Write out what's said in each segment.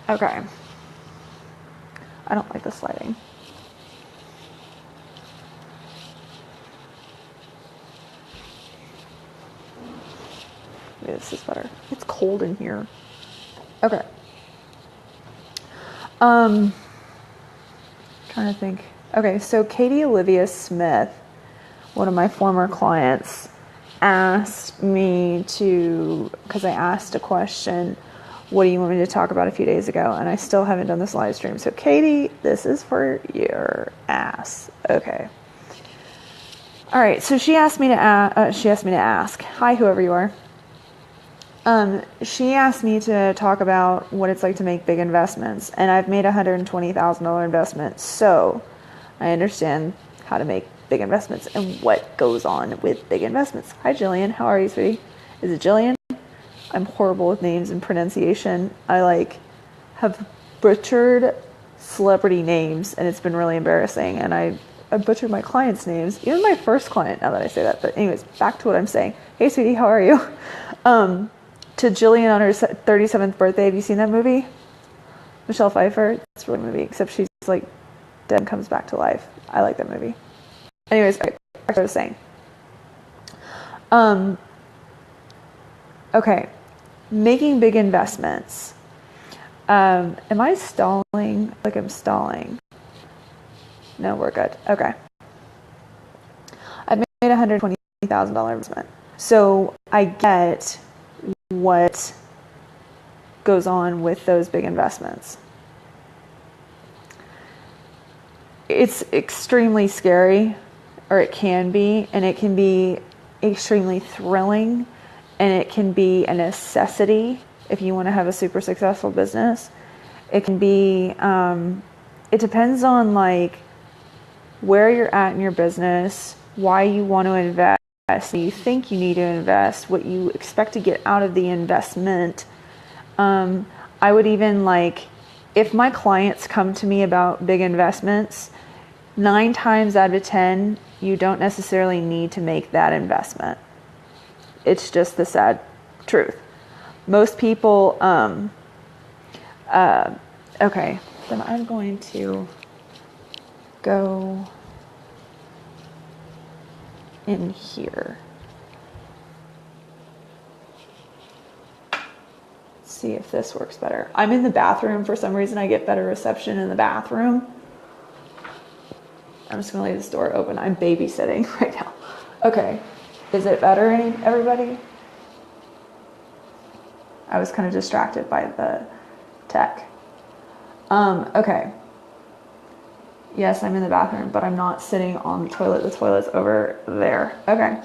Okay. I don't like the sliding. Maybe this is better. It's cold in here. Okay. Trying to think. Okay, so Katie Olivia Smith, one of my former clients, asked me to, because I asked a question, what do you want me to talk about a few days ago? And I still haven't done this live stream. So Katie, this is for your ass. Okay. All right. So she asked me to ask. Hi, whoever you are. She asked me to talk about what it's like to make big investments, and I've made a $120,000 investment, so I understand how to make big investments and what goes on with big investments. Hi, Jillian. How are you, sweetie? Is it Jillian? I'm horrible with names and pronunciation. I have butchered celebrity names, and it's been really embarrassing, and I butchered my clients' names, even my first client, now that I say that. But anyways, back to what I'm saying. Hey, sweetie, how are you? To Jillian on her 37th birthday. Have you seen that movie? Michelle Pfeiffer. It's a really movie, except she's like dead and comes back to life. I like that movie. Anyways, back to what I was saying. Okay, making big investments. Am I stalling? Like I'm stalling. No, we're good. Okay. I've made a $120,000 investment. So I get what goes on with those big investments. It's extremely scary, or it can be, and it can be extremely thrilling, and it can be a necessity if you want to have a super successful business. It can be, it depends on like where you're at in your business, why you want to invest, you think you need to invest, what you expect to get out of the investment. I would even if my clients come to me about big investments, 9 times out of 10, you don't necessarily need to make that investment. It's just the sad truth. Most people, okay, then I'm going to go in here. Let's see if this works better. I'm in the bathroom. For some reason, I get better reception in the bathroom. I'm just gonna leave this door open. I'm babysitting right now. Okay, is it better, everybody? I was kind of distracted by the tech. Okay. Yes, I'm in the bathroom, but I'm not sitting on the toilet. The toilet's over there. Okay.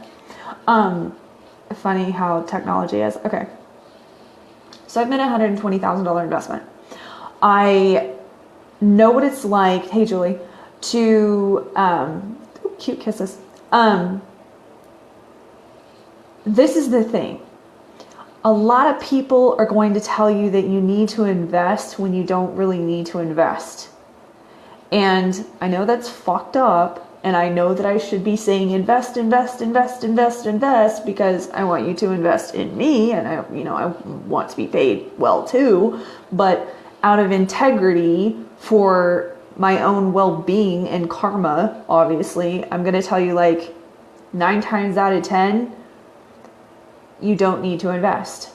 Funny how technology is. Okay. So I've made a $120,000 investment. I know what it's like, hey Julie, to, cute kisses. This is the thing. A lot of people are going to tell you that you need to invest when you don't really need to invest. And I know that's fucked up, and I know that I should be saying invest because I want you to invest in me, and I want to be paid well too, but out of integrity for my own well-being and karma, obviously, I'm going to tell you 9 times out of 10, you don't need to invest.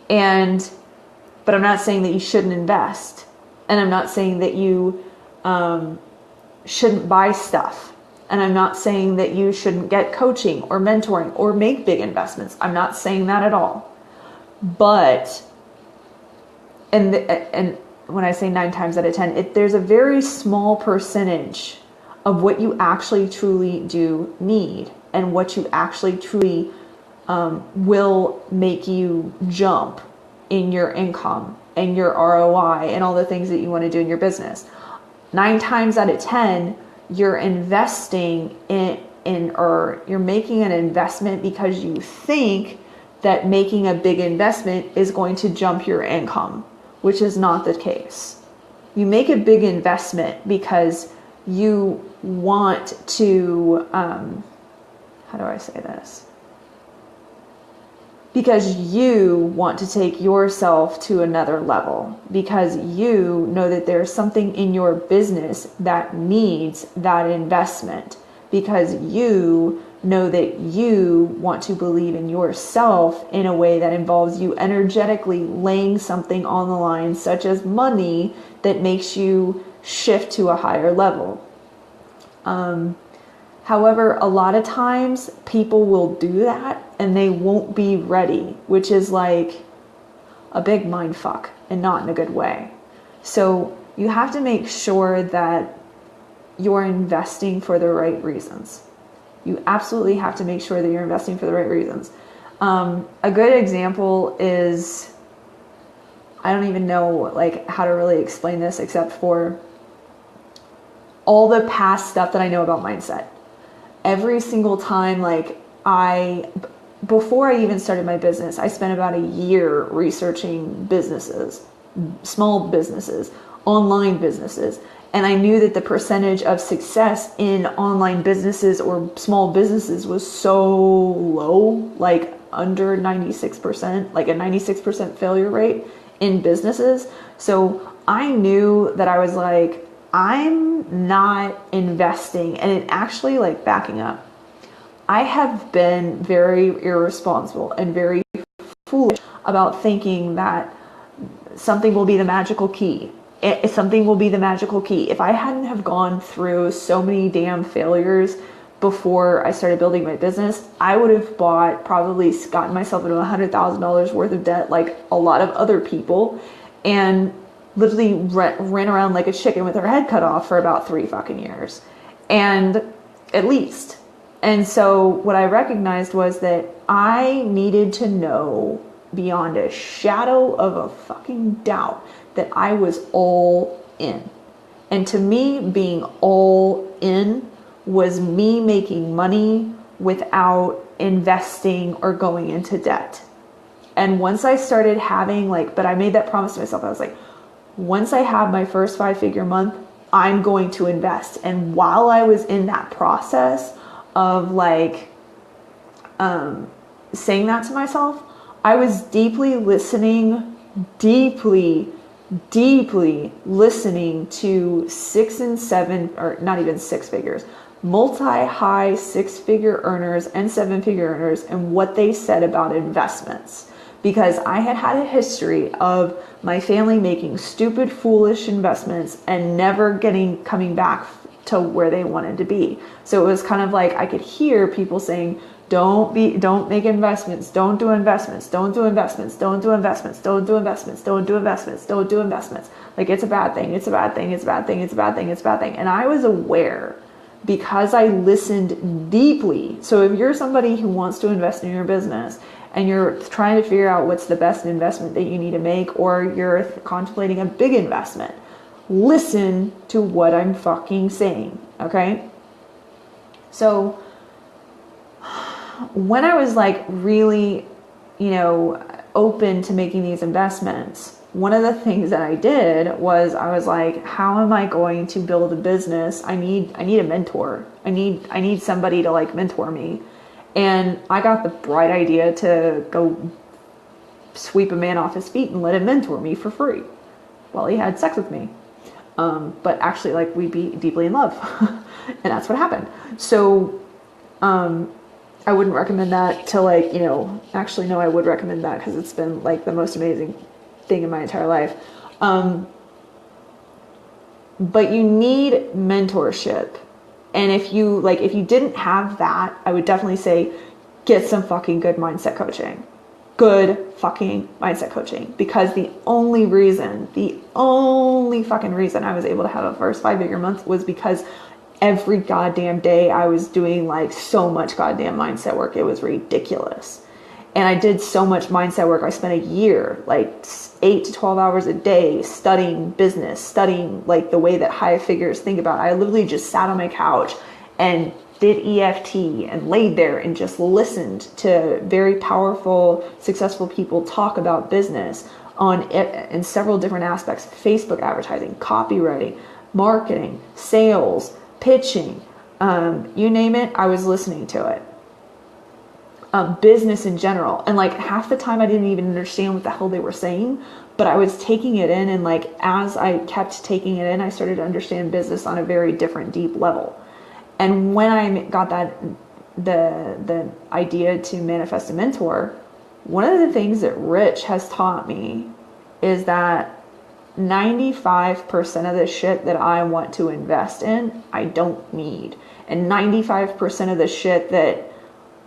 But I'm not saying that you shouldn't invest, and I'm not saying that you shouldn't buy stuff. And I'm not saying that you shouldn't get coaching or mentoring or make big investments. I'm not saying that at all. But, and when I say 9 times out of 10, there's a very small percentage of what you actually truly do need and what you actually truly will make you jump in your income and your ROI and all the things that you want to do in your business. 9 times out of 10, you're investing or you're making an investment because you think that making a big investment is going to jump your income, which is not the case. You make a big investment because you want to, how do I say this? because you want to take yourself to another level, because you know that there's something in your business that needs that investment, because you know that you want to believe in yourself in a way that involves you energetically laying something on the line, such as money, that makes you shift to a higher level. However, a lot of times people will do that and they won't be ready, which is like a big mind fuck, and not in a good way. So you have to make sure that you're investing for the right reasons. You absolutely have to make sure that you're investing for the right reasons. A good example is, I don't even know like how to really explain this except for all the past stuff that I know about mindset. Every single time, like before I even started my business, I spent about a year researching businesses, small businesses, online businesses. And I knew that the percentage of success in online businesses or small businesses was so low, like under 96%, like a 96% failure rate in businesses. So I knew that I was like, I'm not investing. And it actually, like, backing up, I have been very irresponsible and very foolish about thinking that something will be the magical key. Something will be the magical key. If I hadn't have gone through so many damn failures before I started building my business, I would have probably gotten myself into $100,000 worth of debt like a lot of other people, and literally ran around like a chicken with her head cut off for about 3 fucking years, and at least. And so what I recognized was that I needed to know beyond a shadow of a fucking doubt that I was all in. And to me, being all in was me making money without investing or going into debt. And once I started having but I made that promise to myself. I was like, once I have my first 5-figure month, I'm going to invest. And while I was in that process of saying that to myself, I was deeply listening, deeply listening to 6 and 7, or not even 6 figures, multi-high 6-figure earners and 7-figure earners, and what they said about investments. Because I had a history of my family making stupid, foolish investments and never coming back to where they wanted to be. So it was kind of like I could hear people saying, don't make investments, don't do investments, don't do investments, don't do investments, don't do investments, don't do investments, don't do investments. Like, it's a bad thing, it's a bad thing, it's a bad thing, it's a bad thing, it's a bad thing. And I was aware because I listened deeply. So if you're somebody who wants to invest in your business and you're trying to figure out what's the best investment that you need to make, or you're contemplating a big investment, listen to what I'm fucking saying, okay? So when I was really, open to making these investments, one of the things that I did was I was like, how am I going to build a business? I need a mentor. I need somebody to mentor me. And I got the bright idea to go sweep a man off his feet and let him mentor me for free while he had sex with me. But actually, we'd be deeply in love. And that's what happened. So, I wouldn't recommend that to actually, no, I would recommend that because it's been the most amazing thing in my entire life. But you need mentorship. And if you didn't have that, I would definitely say get some fucking good mindset coaching. Good fucking mindset coaching. Because the only fucking reason I was able to have a first 5-figure month was because every goddamn day I was doing so much goddamn mindset work. It was ridiculous. And I did so much mindset work. I spent a year, 8 to 12 hours a day studying business, studying the way that high figures think about it. I literally just sat on my couch and did EFT and laid there and just listened to very powerful, successful people talk about business in several different aspects: Facebook advertising, copywriting, marketing, sales, pitching, you name it, I was listening to it. business in general. And like half the time I didn't even understand what the hell they were saying, but I was taking it in, and like as I kept taking it in, I started to understand business on a very different, deep level. And when I got the idea to manifest a mentor, one of the things that Rich has taught me is that 95% of the shit that I want to invest in, I don't need. And 95% of the shit that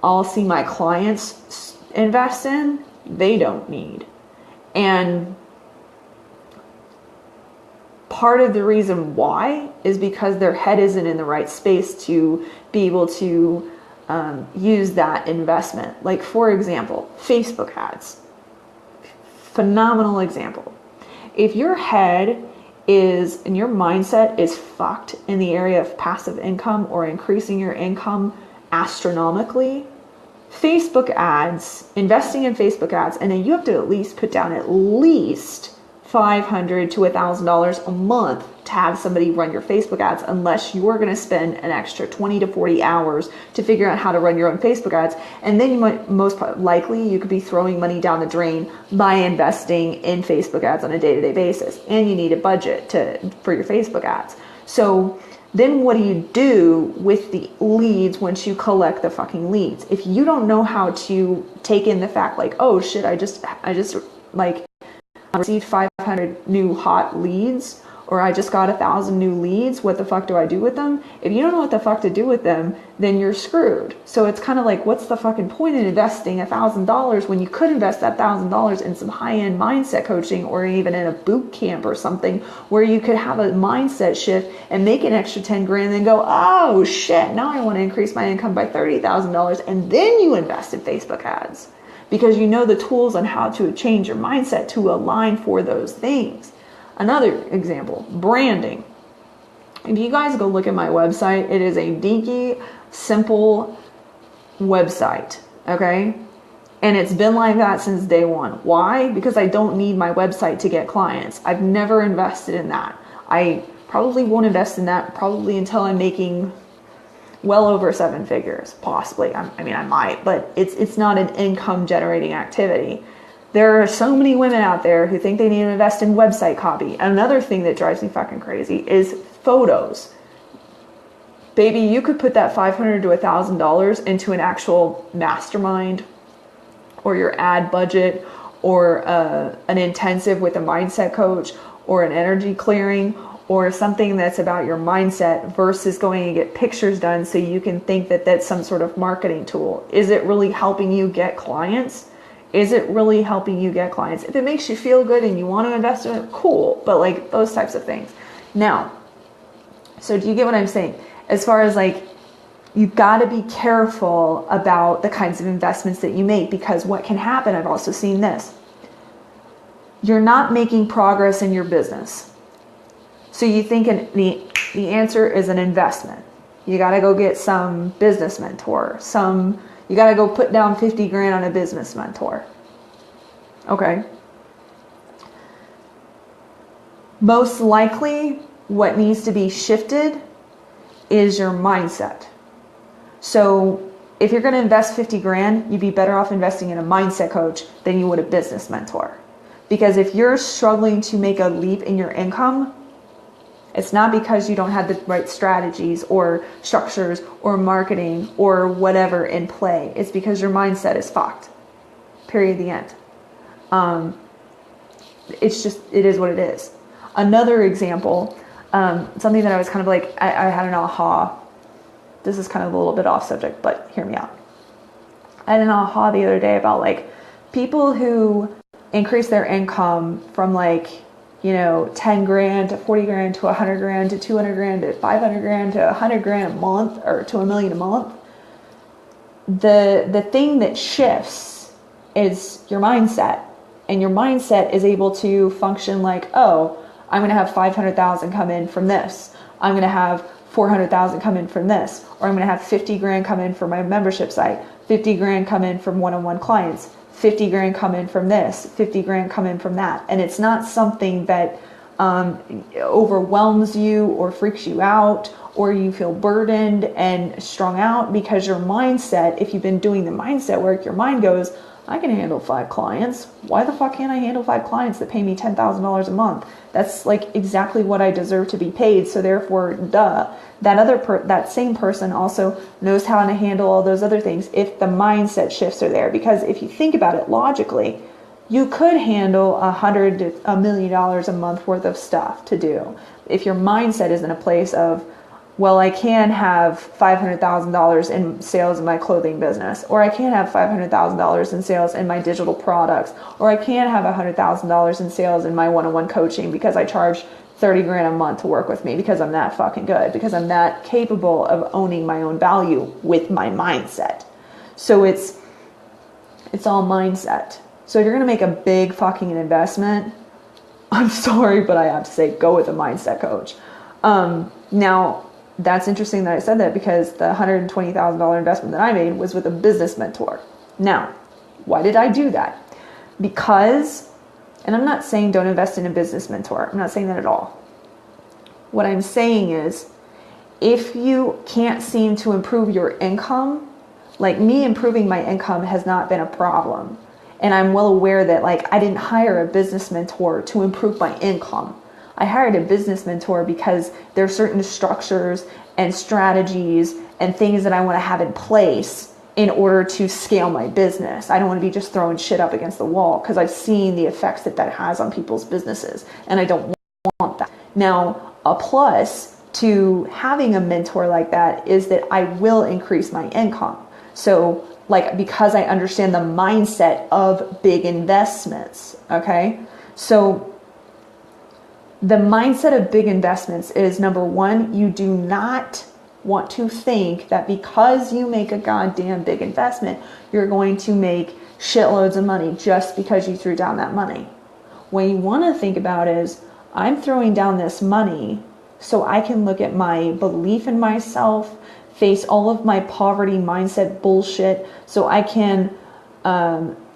I'll see my clients invest in, they don't need. And part of the reason why is because their head isn't in the right space to be able to use that investment. Like, for example, Facebook ads. Phenomenal example. If your head is, and your mindset is fucked in the area of passive income or increasing your income astronomically, Facebook ads, investing in Facebook ads, and then you have to at least put down at least $500 to $1,000 a month to have somebody run your Facebook ads, unless you're going to spend an extra 20 to 40 hours to figure out how to run your own Facebook ads. And then you might, most likely, you could be throwing money down the drain by investing in Facebook ads on a day-to-day basis. And you need a budget for your Facebook ads. So then what do you do with the leads once you collect the fucking leads? If you don't know how to take in the fact, like, oh shit, I just like received 500 new hot leads, or I just got 1,000 new leads, what the fuck do I do with them? If you don't know what the fuck to do with them, then you're screwed. So it's kind of like, what's the fucking point in investing $1,000 when you could invest that $1,000 in some high-end mindset coaching, or even in a boot camp or something where you could have a mindset shift and make an extra 10 grand and then go, oh shit, now I want to increase my income by $30,000, and then you invest in Facebook ads because you know the tools on how to change your mindset to align for those things. Another example, branding. If you guys go look at my website, it is a dinky, simple website, okay? And it's been like that since day one. Why? Because I don't need my website to get clients. I've never invested in that. I probably won't invest in that probably until I'm making well over 7 figures, possibly. I mean, I might, but it's not an income generating activity. There are so many women out there who think they need to invest in website copy. Another thing that drives me fucking crazy is photos. Baby, you could put that $500 to $1,000 into an actual mastermind, or your ad budget, or an intensive with a mindset coach, or an energy clearing, or something that's about your mindset, versus going and get pictures done so you can think that that's some sort of marketing tool. Is it really helping you get clients? Is it really helping you get clients? If it makes you feel good and you want to invest in it, cool. But like those types of things. Now, so do you get what I'm saying? As far as like, you've got to be careful about the kinds of investments that you make, because what can happen, I've also seen this. You're not making progress in your business. So you think the answer is an investment. You got to go get some business mentor, you got to go put down 50 grand on a business mentor. Okay. Most likely what needs to be shifted is your mindset. So if you're going to invest 50 grand, you'd be better off investing in a mindset coach than you would a business mentor. Because if you're struggling to make a leap in your income, it's not because you don't have the right strategies or structures or marketing or whatever in play. It's because your mindset is fucked. Period. The end. It is what it is. Another example, something that I was kind of like, I had an aha. This is kind of a little bit off subject, but hear me out. I had an aha the other day about like people who increase their income from like, 10 grand to 40 grand to 100 grand to 200 grand to 500 grand to 100 grand a month, or to $1 million a month. The thing that shifts is your mindset, and your mindset is able to function like, oh, I'm going to have 500,000 come in from this. I'm going to have 400,000 come in from this, or I'm going to have 50 grand come in from my membership site, 50 grand come in from one-on-one clients, 50 grand come in from this, 50 grand come in from that. And it's not something that overwhelms you or freaks you out, or you feel burdened and strung out because your mindset, if you've been doing the mindset work, your mind goes, I can handle 5 clients. Why the fuck can't I handle 5 clients that pay me $10,000 a month? That's like exactly what I deserve to be paid. So therefore, that same person also knows how to handle all those other things if the mindset shifts are there. Because if you think about it logically, you could handle $100 to $1 million a month worth of stuff to do. If your mindset is in a place of, well, I can have $500,000 in sales in my clothing business, or I can have $500,000 in sales in my digital products, or I can have $100,000 in sales in my one-on-one coaching because I charge 30 grand a month to work with me because I'm that fucking good, because I'm that capable of owning my own value with my mindset. So it's all mindset. So if you're going to make a big fucking investment, I'm sorry, but I have to say, go with a mindset coach. Now, that's interesting that I said that because the $120,000 investment that I made was with a business mentor. Now, why did I do that? Because, and I'm not saying don't invest in a business mentor. I'm not saying that at all. What I'm saying is, if you can't seem to improve your income, like me improving my income has not been a problem. And I'm well aware that like I didn't hire a business mentor to improve my income. I hired a business mentor because there are certain structures and strategies and things that I want to have in place in order to scale my business. I don't want to be just throwing shit up against the wall because I've seen the effects that has on people's businesses, and I don't want that. Now, a plus to having a mentor like that is that I will increase my income. So like, because I understand the mindset of big investments, okay? So the mindset of big investments is, number one, you do not want to think that because you make a goddamn big investment, you're going to make shitloads of money just because you threw down that money. What you want to think about is, I'm throwing down this money so I can look at my belief in myself, face all of my poverty mindset bullshit, so I can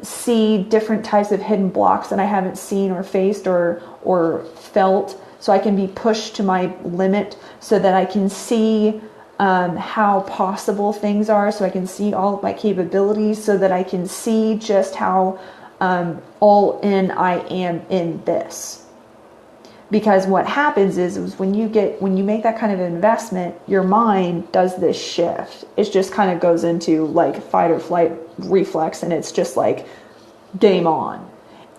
see different types of hidden blocks that I haven't seen or faced or felt, so I can be pushed to my limit, so that I can see how possible things are, so I can see all of my capabilities, so that I can see just how all in I am in this. Because what happens is when you make that kind of investment, your mind does this shift. It just kind of goes into like fight or flight reflex, and it's just like game on.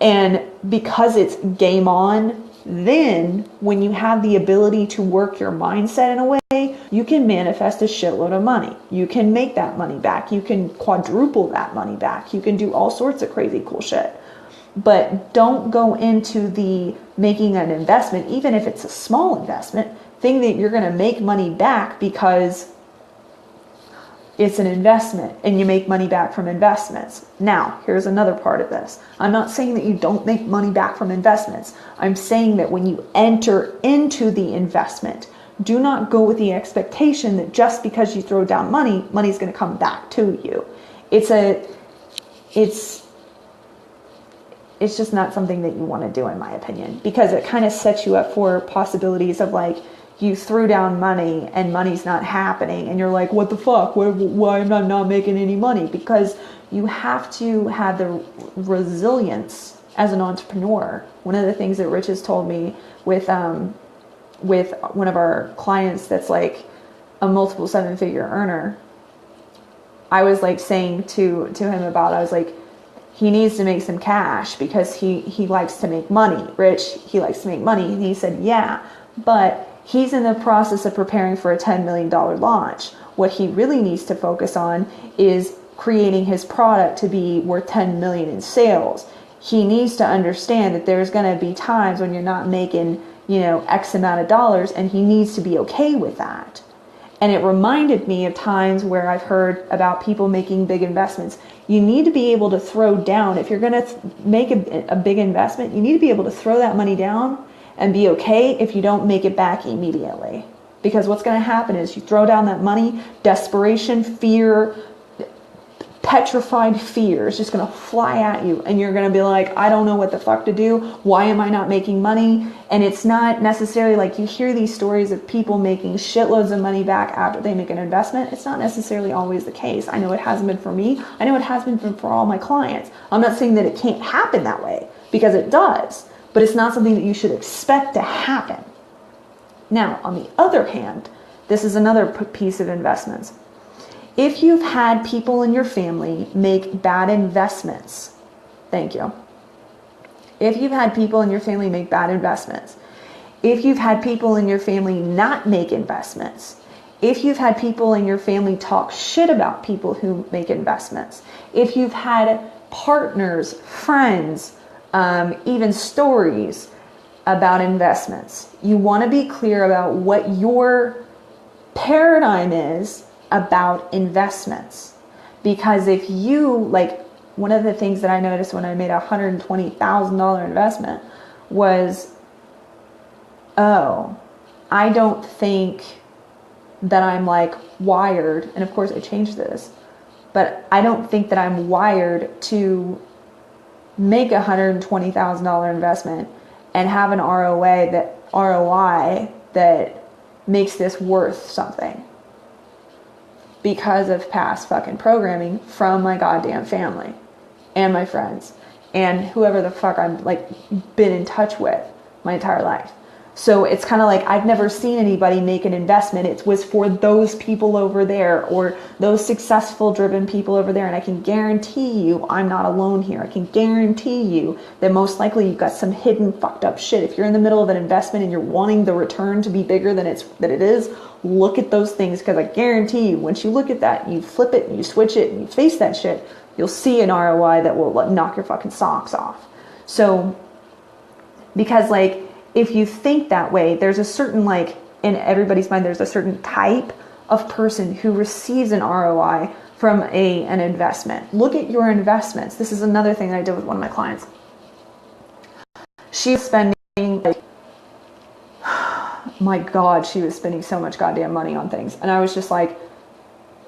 And because it's game on, then when you have the ability to work your mindset in a way, you can manifest a shitload of money. You can make that money back. You can quadruple that money back. You can do all sorts of crazy cool shit. But don't go into the making an investment, even if it's a small investment, think that you're going to make money back because it's an investment and you make money back from investments. Now, here's another part of this. I'm not saying that you don't make money back from investments. I'm saying that when you enter into the investment, do not go with the expectation that just because you throw down money, money's going to come back to you. It's just not something that you want to do, in my opinion, because it kind of sets you up for possibilities of like, you threw down money and money's not happening, and you're like, what the fuck? Why am I not making any money? Because you have to have the resilience as an entrepreneur. One of the things that Rich has told me with one of our clients that's like a multiple 7-figure earner, I was like saying to him about, I was like, he needs to make some cash because he likes to make money. Rich, he likes to make money. And he said, yeah, but he's in the process of preparing for a $10 million launch. What he really needs to focus on is creating his product to be worth 10 million in sales. He needs to understand that there's going to be times when you're not making, X amount of dollars, and he needs to be okay with that. And it reminded me of times where I've heard about people making big investments. You need to be able to throw down, if you're going to make a big investment, you need to be able to throw that money down and be okay if you don't make it back immediately. Because what's going to happen is you throw down that money, desperation, fear, petrified fear is just going to fly at you, and you're going to be like, I don't know what the fuck to do. Why am I not making money? And it's not necessarily like you hear these stories of people making shitloads of money back after they make an investment. It's not necessarily always the case. I know it hasn't been for me. I know it has been for all my clients. I'm not saying that it can't happen that way, because it does, but it's not something that you should expect to happen. Now, on the other hand, this is another piece of investments. If you've had people in your family make bad investments, thank you. If you've had people in your family make bad investments, if you've had people in your family not make investments, if you've had people in your family talk shit about people who make investments, if you've had partners, friends, even stories about investments, you want to be clear about what your paradigm is about investments. Because if you, like, one of the things that I noticed when I made a $120,000 investment was, oh, I don't think that I'm like wired, and of course I changed this, but I don't think that I'm wired to make a $120,000 investment and have an ROI that makes this worth something, because of past fucking programming from my goddamn family and my friends and whoever the fuck I've like been in touch with my entire life. So it's kind of like I've never seen anybody make an investment. It was for those people over there, or those successful driven people over there. And I can guarantee you I'm not alone here. I can guarantee you that most likely you've got some hidden fucked up shit. If you're in the middle of an investment and you're wanting the return to be bigger than it is, look at those things, because I guarantee you once you look at that, you flip it and you switch it and you face that shit, you'll see an ROI that will knock your fucking socks off. So because like, if you think that way, there's a certain, like, in everybody's mind, there's a certain type of person who receives an ROI from an investment. Look at your investments. This is another thing that I did with one of my clients. She was spending, like, my God, she was spending so much goddamn money on things. And I was just like,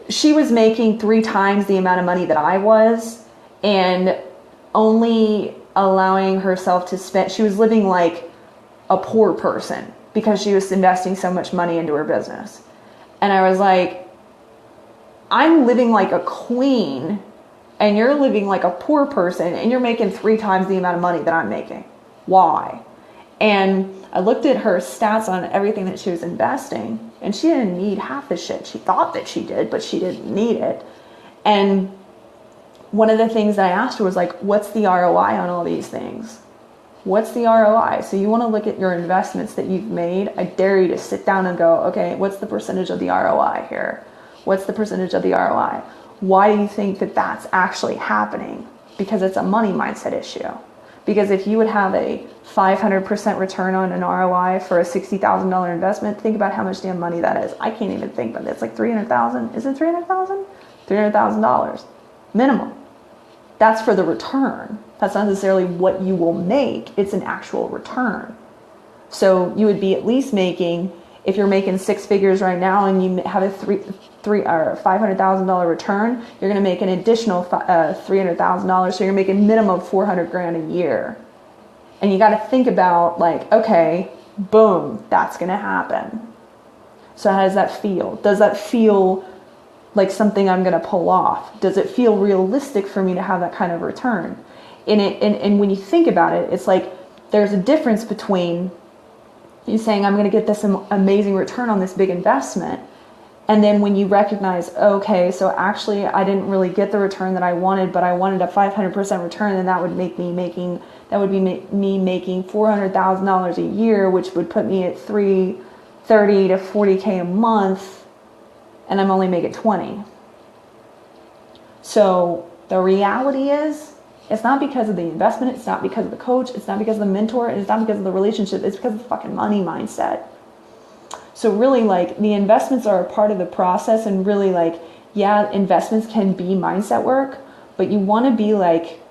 she was making 3 times the amount of money that I was, and only allowing herself to spend, she was living like a poor person because she was investing so much money into her business. And I was like, I'm living like a queen and you're living like a poor person, and you're making 3 times the amount of money that I'm making. Why? And I looked at her stats on everything that she was investing, and she didn't need half the shit. She thought that she did, but she didn't need it. And one of the things that I asked her was like, what's the ROI on all these things? What's the ROI? So you want to look at your investments that you've made. I dare you to sit down and go, okay, what's the percentage of the ROI here? What's the percentage of the ROI? Why do you think that that's actually happening? Because it's a money mindset issue. Because if you would have a 500% return on an ROI for a $60,000 investment, think about how much damn money that is. I can't even think, but it's like $300,000. Is it $300,000? $300,000 minimum. That's for the return. That's not necessarily what you will make. It's an actual return. So you would be at least making, if you're making 6 figures right now and you have a $500,000 return, you're going to make an additional $300,000. So you're making minimum $400,000 a year. And you got to think about like, okay, boom, that's going to happen. So how does that feel? Does that feel like something I'm going to pull off? Does it feel realistic for me to have that kind of return? And when you think about it, it's like there's a difference between you saying, I'm going to get this amazing return on this big investment. And then when you recognize, okay, so actually I didn't really get the return that I wanted, but I wanted a 500% return, and that would be me making $400,000 a year, which would put me at $30 to $40K a month, and I'm only making 20. So the reality is, it's not because of the investment, it's not because of the coach, it's not because of the mentor, it's not because of the relationship, it's because of the fucking money mindset. So really, like, the investments are a part of the process, and really, like, yeah, investments can be mindset work, but you want to be like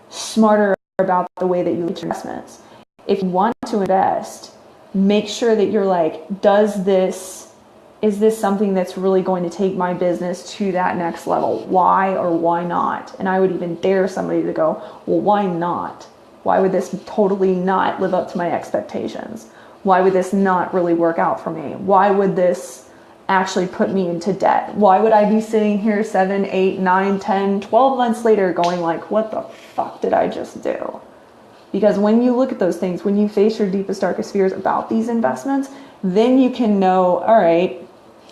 smarter about the way that you do investments. If you want to invest, make sure that you're like, does this is this something that's really going to take my business to that next level? Why or why not? And I would even dare somebody to go, well, why not? Why would this totally not live up to my expectations? Why would this not really work out for me? Why would this actually put me into debt? Why would I be sitting here 7, 8, 9, 10, 12 months later going like, what the fuck did I just do? Because when you look at those things, when you face your deepest, darkest fears about these investments, then you can know, all right,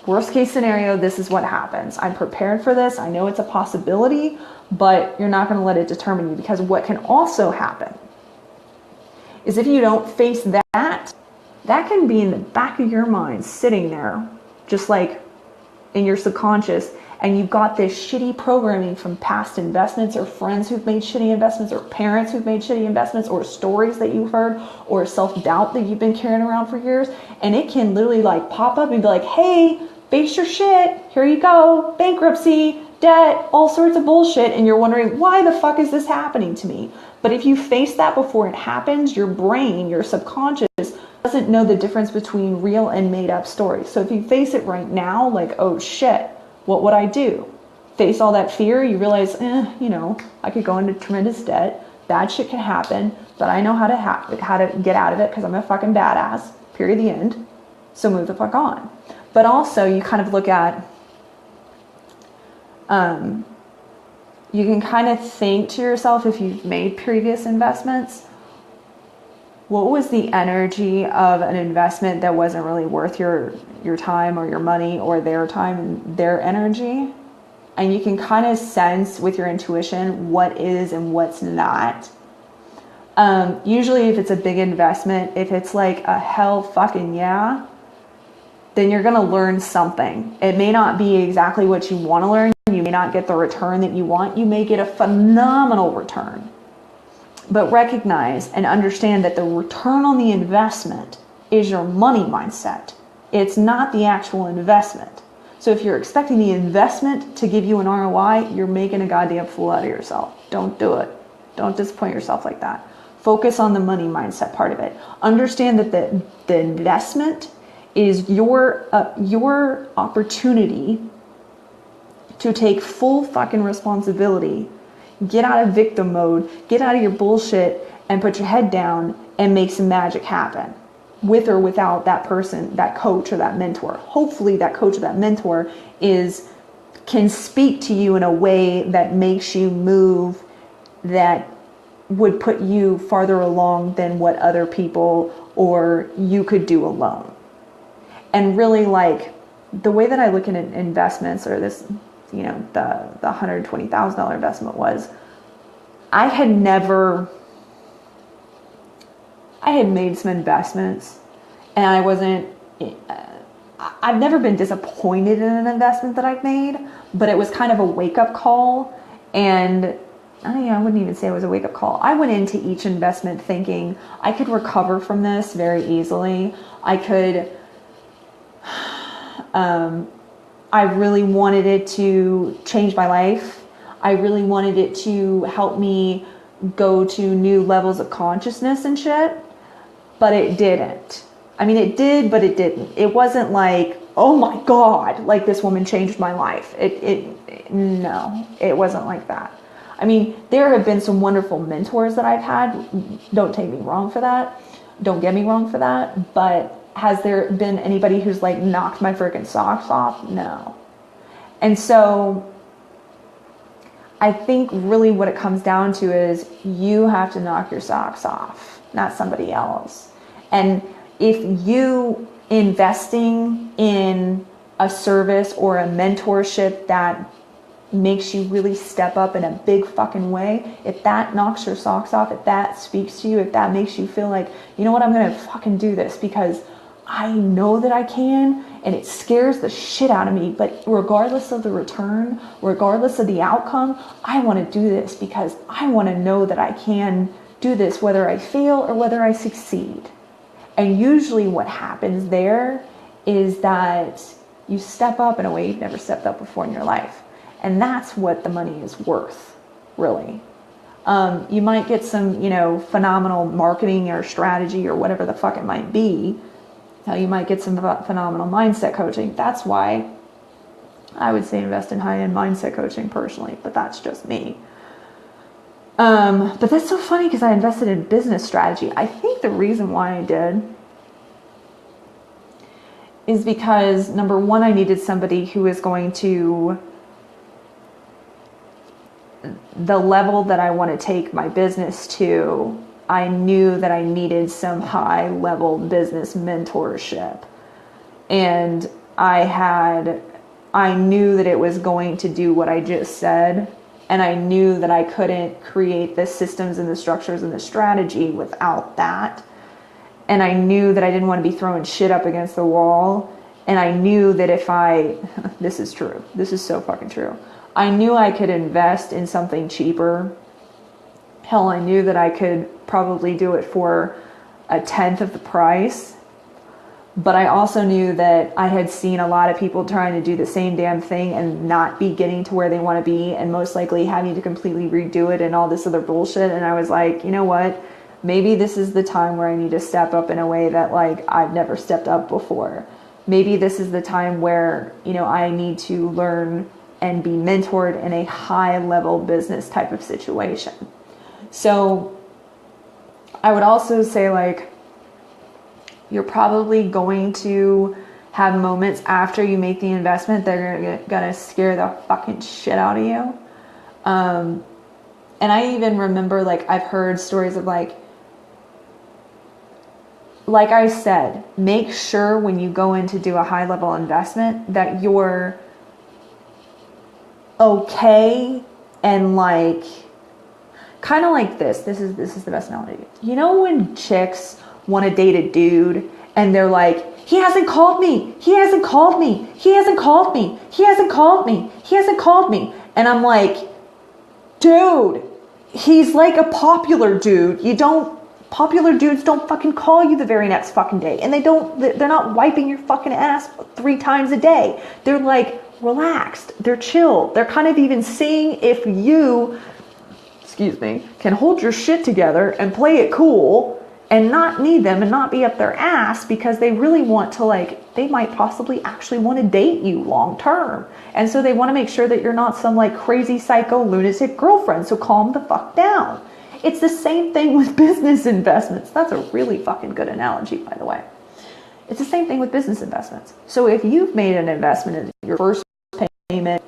worst case scenario, this is what happens. I'm prepared for this. I know it's a possibility, but you're not going to let it determine you, because what can also happen is if you don't face that, that can be in the back of your mind sitting there, just like in your subconscious, and you've got this shitty programming from past investments or friends who've made shitty investments or parents who've made shitty investments or stories that you've heard or self-doubt that you've been carrying around for years. And it can literally like pop up and be like, hey, face your shit. Here you go. Bankruptcy, debt, all sorts of bullshit. And you're wondering, why the fuck is this happening to me? But if you face that before it happens, your brain, your subconscious, doesn't know the difference between real and made up stories. So if you face it right now, like, oh shit, what would I do? Face all that fear, you realize, I could go into tremendous debt. Bad shit can happen, but I know how to get out of it because I'm a fucking badass, period, the end. So move the fuck on. But also you kind of look at, you can kind of think to yourself, if you've made previous investments, what was the energy of an investment that wasn't really worth your time or your money or their time and their energy? And you can kind of sense with your intuition what is and what's not. Usually if it's a big investment, if it's like a hell fucking yeah, then you're going to learn something. It may not be exactly what you want to learn. You may not get the return that you want. You may get a phenomenal return. But recognize and understand that the return on the investment is your money mindset. It's not the actual investment. So if you're expecting the investment to give you an ROI, you're making a goddamn fool out of yourself. Don't do it. Don't disappoint yourself like that. Focus on the money mindset part of it. Understand that the investment is your opportunity to take full fucking responsibility. Get out of victim mode, get out of your bullshit, and put your head down and make some magic happen. With or without that person, that coach or that mentor. Hopefully that coach or that mentor can speak to you in a way that makes you move, that would put you farther along than what other people or you could do alone. And really, like, the way that I look at investments, or this, the $120,000 investment was, I had made some investments and I've never been disappointed in an investment that I've made, but it was kind of a wake-up call. And I wouldn't even say it was a wake-up call. I went into each investment thinking I could recover from this very easily. I really wanted it to change my life. I really wanted it to help me go to new levels of consciousness and shit, but it didn't. I mean, it did, but it didn't. It wasn't like, oh my God, like this woman changed my life. No, it wasn't like that. I mean, there have been some wonderful mentors that I've had. Don't take me wrong for that. Don't get me wrong for that. But has there been anybody who's like knocked my freaking socks off? No. And so I think really what it comes down to is you have to knock your socks off, not somebody else. And if you investing in a service or a mentorship that makes you really step up in a big fucking way, if that knocks your socks off, if that speaks to you, if that makes you feel like, you know what, I'm going to fucking do this because I know that I can, and it scares the shit out of me, but regardless of the return, regardless of the outcome, I want to do this because I want to know that I can do this whether I fail or whether I succeed. And usually what happens there is that you step up in a way you've never stepped up before in your life. And that's what the money is worth, really. You might get some, phenomenal marketing or strategy or whatever the fuck it might be. How you might get some phenomenal mindset coaching. That's why I would say invest in high-end mindset coaching personally, but that's just me. But that's so funny because I invested in business strategy. I think the reason why I did is because, number one, I needed somebody who is going to, the level that I want to take my business to, I knew that I needed some high level business mentorship. And I knew that it was going to do what I just said. And I knew that I couldn't create the systems and the structures and the strategy without that. And I knew that I didn't want to be throwing shit up against the wall. And I knew that this is true. This is so fucking true. I knew I could invest in something cheaper. Hell, I knew that I could probably do it for 1/10 of the price. But I also knew that I had seen a lot of people trying to do the same damn thing and not be getting to where they want to be, and most likely having to completely redo it and all this other bullshit. And I was like, you know what? Maybe this is the time where I need to step up in a way that like I've never stepped up before. Maybe this is the time where, I need to learn and be mentored in a high level business type of situation. So I would also say, like, you're probably going to have moments after you make the investment that are gonna scare the fucking shit out of you. And I even remember, like, I've heard stories of like I said, make sure when you go in to do a high level investment that you're okay and like, kind of like this is the best analogy. You know when chicks want to date a dude and they're like, he hasn't called me, he hasn't called me, he hasn't called me, he hasn't called me, he hasn't called me. And I'm like, dude, he's like a popular dude. Popular dudes don't fucking call you the very next fucking day. And they're not wiping your fucking ass 3 times a day. They're like relaxed, they're chill. They're kind of even seeing if you, can hold your shit together and play it cool and not need them and not be up their ass because they really want to, they might possibly actually want to date you long term. And so they want to make sure that you're not some crazy psycho lunatic girlfriend. So calm the fuck down. It's the same thing with business investments. That's a really fucking good analogy, by the way. It's the same thing with business investments. So if you've made an investment in your first payment,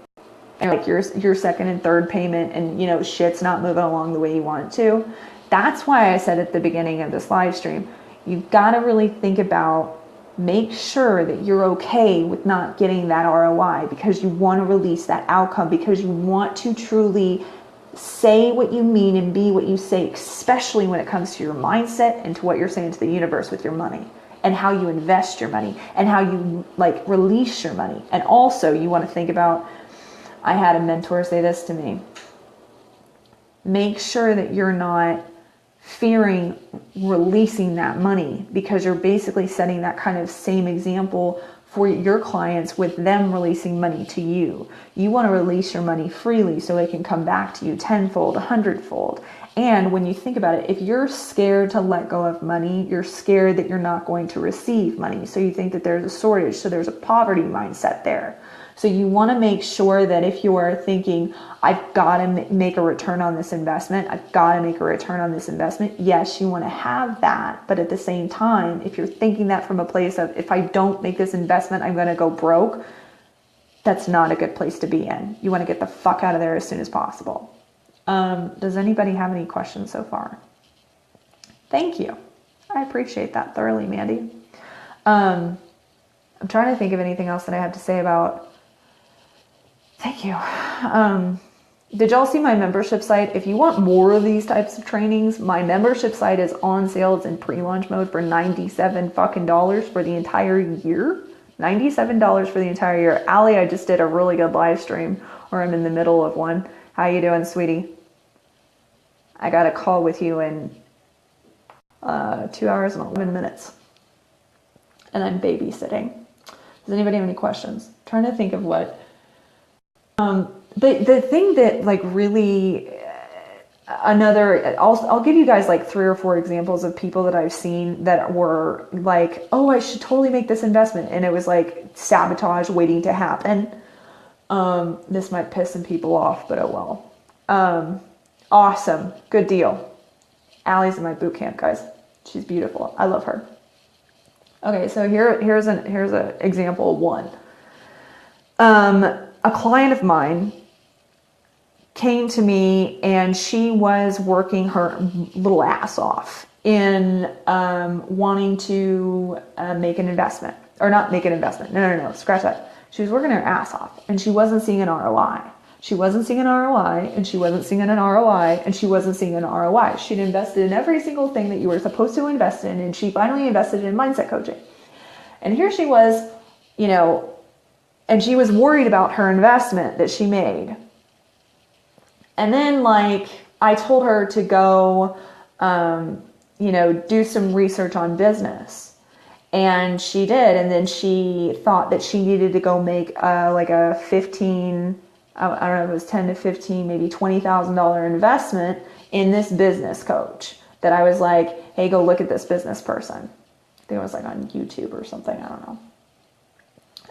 and your second and third payment, and shit's not moving along the way you want it to, that's why I said at the beginning of this live stream, you've got to really think about, make sure that you're okay with not getting that ROI, because you want to release that outcome, because you want to truly say what you mean and be what you say, especially when it comes to your mindset and to what you're saying to the universe with your money and how you invest your money and how you release your money. And also you want to think about, I had a mentor say this to me, make sure that you're not fearing releasing that money, because you're basically setting that kind of same example for your clients with them releasing money to you. You want to release your money freely so it can come back to you tenfold, 100-fold. And when you think about it, if you're scared to let go of money, you're scared that you're not going to receive money. So you think that there's a shortage. So there's a poverty mindset there. So you want to make sure that if you are thinking, I've got to make a return on this investment, I've got to make a return on this investment. Yes, you want to have that. But at the same time, if you're thinking that from a place of, if I don't make this investment, I'm going to go broke, that's not a good place to be in. You want to get the fuck out of there as soon as possible. Does anybody have any questions so far? Thank you. I appreciate that thoroughly, Mandy. I'm trying to think of anything else that I have to say about. Thank you. Did y'all see my membership site? If you want more of these types of trainings, my membership site is on sale. It's in pre-launch mode for $97 fucking dollars for the entire year. $97 for the entire year. Allie, I just did a really good live stream, or I'm in the middle of one. How you doing, sweetie? I got a call with you in 2 hours and 11 minutes. And I'm babysitting. Does anybody have any questions? I'm trying to think of what. But the thing that really, I'll give you guys like 3 or 4 examples of people that I've seen that were like, oh, I should totally make this investment. And it was like sabotage waiting to happen. This might piss some people off, but oh well. Awesome. Good deal. Allie's in my boot camp, guys. She's beautiful. I love her. Okay, so here's an example 1. A client of mine came to me and she was working her little ass off in wanting to make an investment. Or not make an investment. No, scratch that. She was working her ass off and she wasn't seeing an ROI. She wasn't seeing an ROI and she wasn't seeing an ROI and she wasn't seeing an ROI. She'd invested in every single thing that you were supposed to invest in, and she finally invested in mindset coaching. And here she was, and she was worried about her investment that she made. And then like I told her to go, do some research on business. And she did. And then she thought that she needed to go make like a 15, I don't know if it was 10 to 15, maybe $20,000 investment in this business coach that I was like, hey, go look at this business person. I think it was like on YouTube or something. I don't know.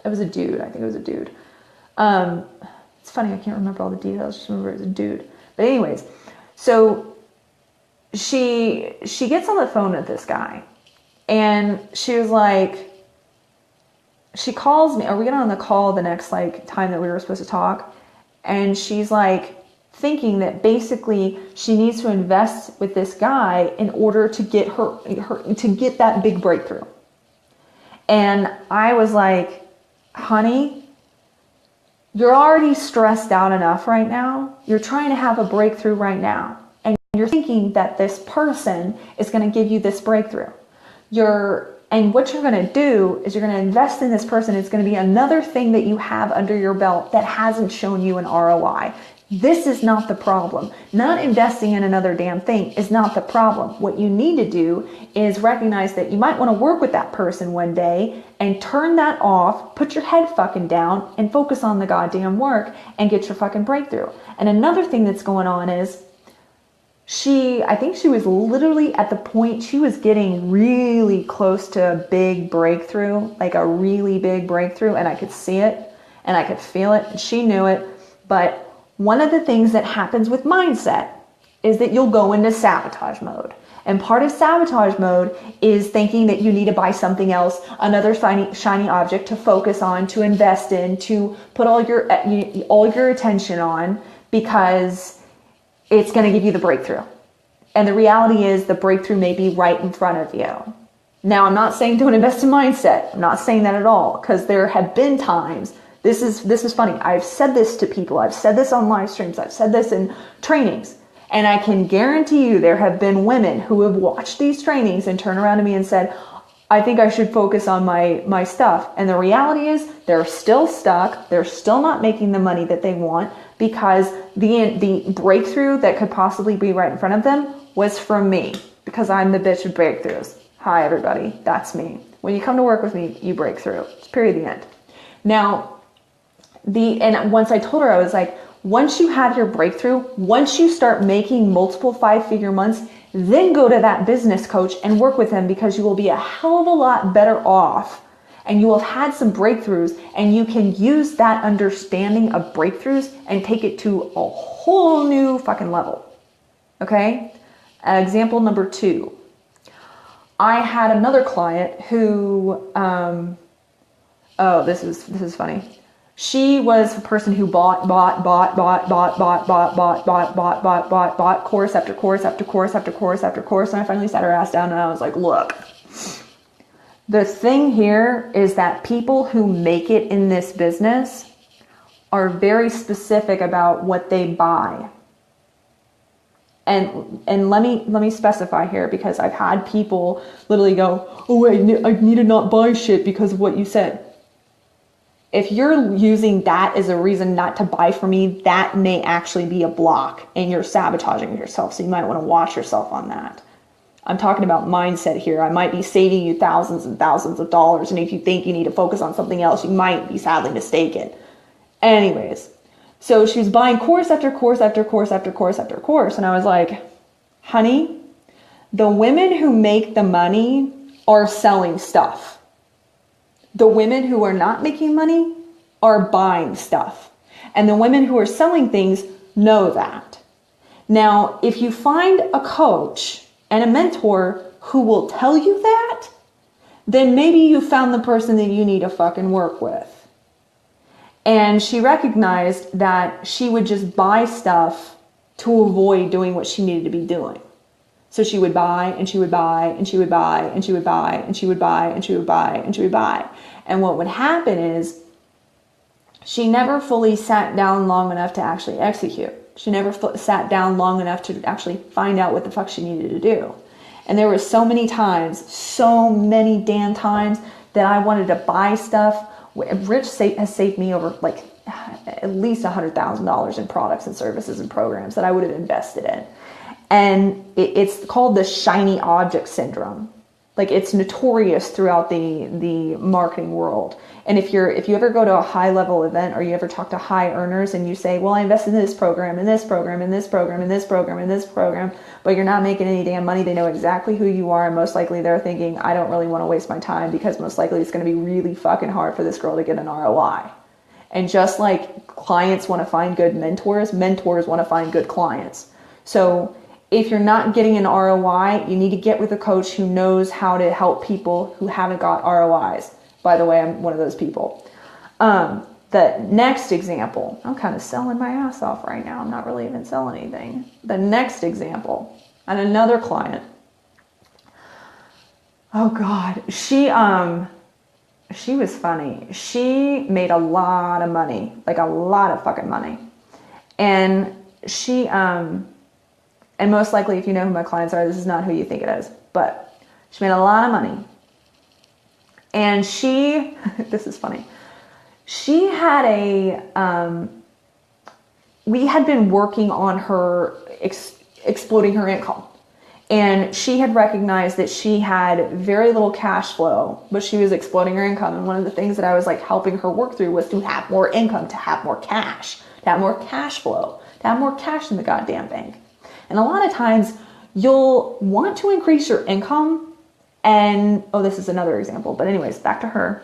It was a dude. I think it was a dude. It's funny. I can't remember all the details. Just remember it was a dude. But anyways, so she gets on the phone with this guy and she was like, she calls me, or we get on the call the next like time that we were supposed to talk. And she's like thinking that basically she needs to invest with this guy in order to get her to get that big breakthrough. And I was like, honey, you're already stressed out enough right now. You're trying to have a breakthrough right now. And you're thinking that this person is going to give you this breakthrough. And what you're going to do is you're going to invest in this person. It's going to be another thing that you have under your belt that hasn't shown you an ROI. This is not the problem. Not investing in another damn thing is not the problem. What you need to do is recognize that you might want to work with that person one day and turn that off, put your head fucking down and focus on the goddamn work and get your fucking breakthrough. And another thing that's going on is I think she was literally at the point, she was getting really close to a big breakthrough, like a really big breakthrough, and I could see it and I could feel it and she knew it. But one of the things that happens with mindset is that you'll go into sabotage mode. And part of sabotage mode is thinking that you need to buy something else, another shiny object to focus on, to invest in, to put all your attention on, because it's going to give you the breakthrough. And the reality is the breakthrough may be right in front of you. Now, I'm not saying don't invest in mindset. I'm not saying that at all, because there have been times, this is funny. I've said this to people. I've said this on live streams. I've said this in trainings. And I can guarantee you there have been women who have watched these trainings and turn around to me and said, I think I should focus on my stuff. And the reality is they're still stuck. They're still not making the money that they want, because the breakthrough that could possibly be right in front of them was from me, because I'm the bitch of breakthroughs. Hi, everybody. That's me. When you come to work with me, you break through. It's period, the end. Now, and once I told her, I was like, once you have your breakthrough, once you start making multiple 5-figure months, then go to that business coach and work with him, because you will be a hell of a lot better off and you will have had some breakthroughs, and you can use that understanding of breakthroughs and take it to a whole new fucking level. Okay? Example number 2. I had another client who, this is funny. She was a person who bought course after course after course after course after course. And I finally sat her ass down and I was like, look, the thing here is that people who make it in this business are very specific about what they buy. And let me specify here, because I've had people literally go, oh, I need to not buy shit because of what you said. If you're using that as a reason not to buy from me, that may actually be a block and you're sabotaging yourself. So you might want to watch yourself on that. I'm talking about mindset here. I might be saving you thousands and thousands of dollars. And if you think you need to focus on something else, you might be sadly mistaken. Anyways, So she was buying course after course after course after course after course. And I was like, honey, the women who make the money are selling stuff. The women who are not making money are buying stuff. And the women who are selling things know that. Now, if you find a coach and a mentor who will tell you that, then maybe you found the person that you need to fucking work with. And she recognized that she would just buy stuff to avoid doing what she needed to be doing. So she would buy and she would buy and she would buy and she would buy and she would buy and she would buy and she would buy. And what would happen is she never fully sat down long enough to actually execute. She never sat down long enough to actually find out what the fuck she needed to do. And there were so many damn times that I wanted to buy stuff. Rich has saved me over like at least $100,000 in products and services and programs that I would have invested in. And it's called the shiny object syndrome. Like, it's notorious throughout the marketing world. And if you ever go to a high level event or you ever talk to high earners and you say, well, I invested in this program and this program and this program and this program and this program, but you're not making any damn money, they know exactly who you are. And most likely they're thinking, I don't really want to waste my time because most likely it's going to be really fucking hard for this girl to get an ROI. And just like clients want to find good mentors, mentors want to find good clients. So if you're not getting an ROI, you need to get with a coach who knows how to help people who haven't got ROIs. By the way, I'm one of those people. The next example, I'm kind of selling my ass off right now. I'm not really even selling anything. The next example, and another client. Oh God, she was funny. She made a lot of money, like a lot of fucking money. And she, and most likely if you know who my clients are, this is not who you think it is, but she made a lot of money. And she, this is funny. She had we had been working on her exploding her income. And she had recognized that she had very little cash flow, but she was exploding her income. And one of the things that I was like helping her work through was to have more income, to have more cash, to have more cash flow, to have more cash in the goddamn bank. And a lot of times you'll want to increase your income. And, oh, this is another example. But anyways, back to her.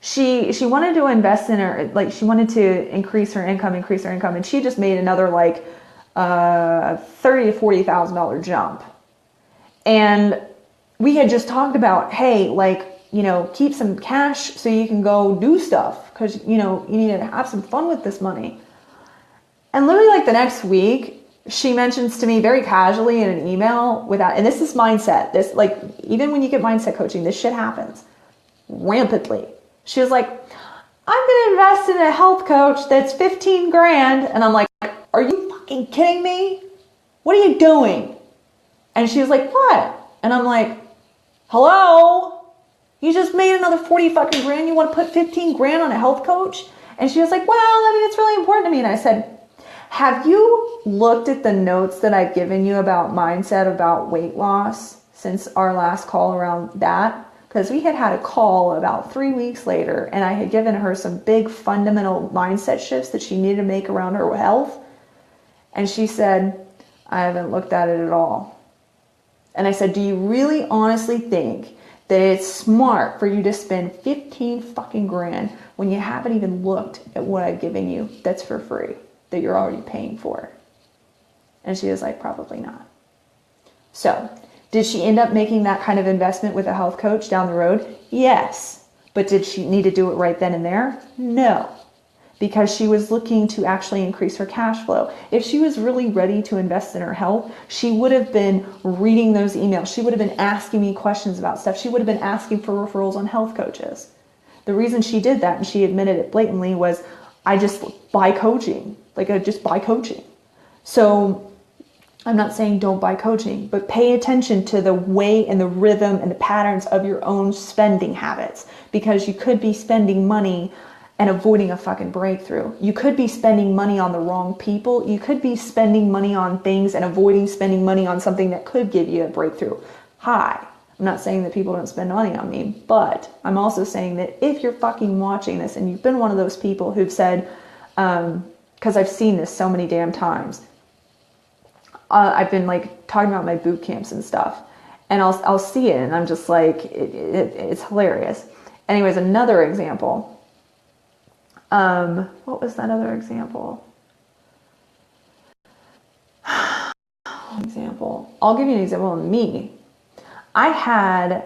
She wanted to invest in her, like she wanted to increase her income. And she just made another like $30,000 to $40,000 jump. And we had just talked about, hey, like, you know, keep some cash so you can go do stuff because, you know, you need to have some fun with this money. And literally like the next week, she mentions to me very casually in an email without, and this is mindset. This, like, even when you get mindset coaching, this shit happens rampantly. She was like, I'm going to invest in a health coach that's 15 grand. And I'm like, are you fucking kidding me? What are you doing? And she was like, what? And I'm like, hello? You just made another 40 fucking grand. You want to put 15 grand on a health coach? And she was like, well, I mean, it's really important to me. And I said, have you looked at the notes that I've given you about mindset, about weight loss since our last call around that? Because we had a call about 3 weeks later and I had given her some big fundamental mindset shifts that she needed to make around her health. And she said, I haven't looked at it at all. And I said, do you really honestly think that it's smart for you to spend 15 fucking grand when you haven't even looked at what I've given you that's for free, that you're already paying for? And she was like, probably not. So, did she end up making that kind of investment with a health coach down the road? Yes. But did she need to do it right then and there? No. Because she was looking to actually increase her cash flow. If she was really ready to invest in her health, she would have been reading those emails. She would have been asking me questions about stuff. She would have been asking for referrals on health coaches. The reason she did that, and she admitted it blatantly, was I just buy coaching. Like, I just buy coaching. So I'm not saying don't buy coaching, but pay attention to the way and the rhythm and the patterns of your own spending habits, because you could be spending money and avoiding a fucking breakthrough. You could be spending money on the wrong people. You could be spending money on things and avoiding spending money on something that could give you a breakthrough. Hi, I'm not saying that people don't spend money on me, but I'm also saying that if you're fucking watching this and you've been one of those people who've said, because I've seen this so many damn times. I've been like talking about my boot camps and stuff, and I'll see it, and I'm just like, it's hilarious. Anyways, another example. What was that other example? I'll give you an example of me. I had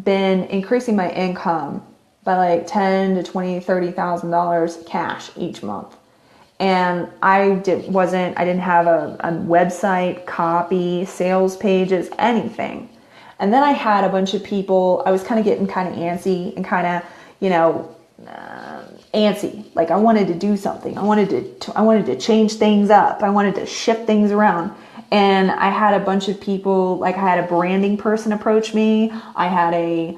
been increasing my income by like $10,000 to $20,000, $30,000 cash each month. And I didn't have a website, copy, sales pages, anything. And then I had a bunch of people, I was kind of getting kind of antsy and kind of, antsy. Like I wanted to do something. I wanted to change things up. I wanted to shift things around. And I had a bunch of people, like I had a branding person approach me. I had a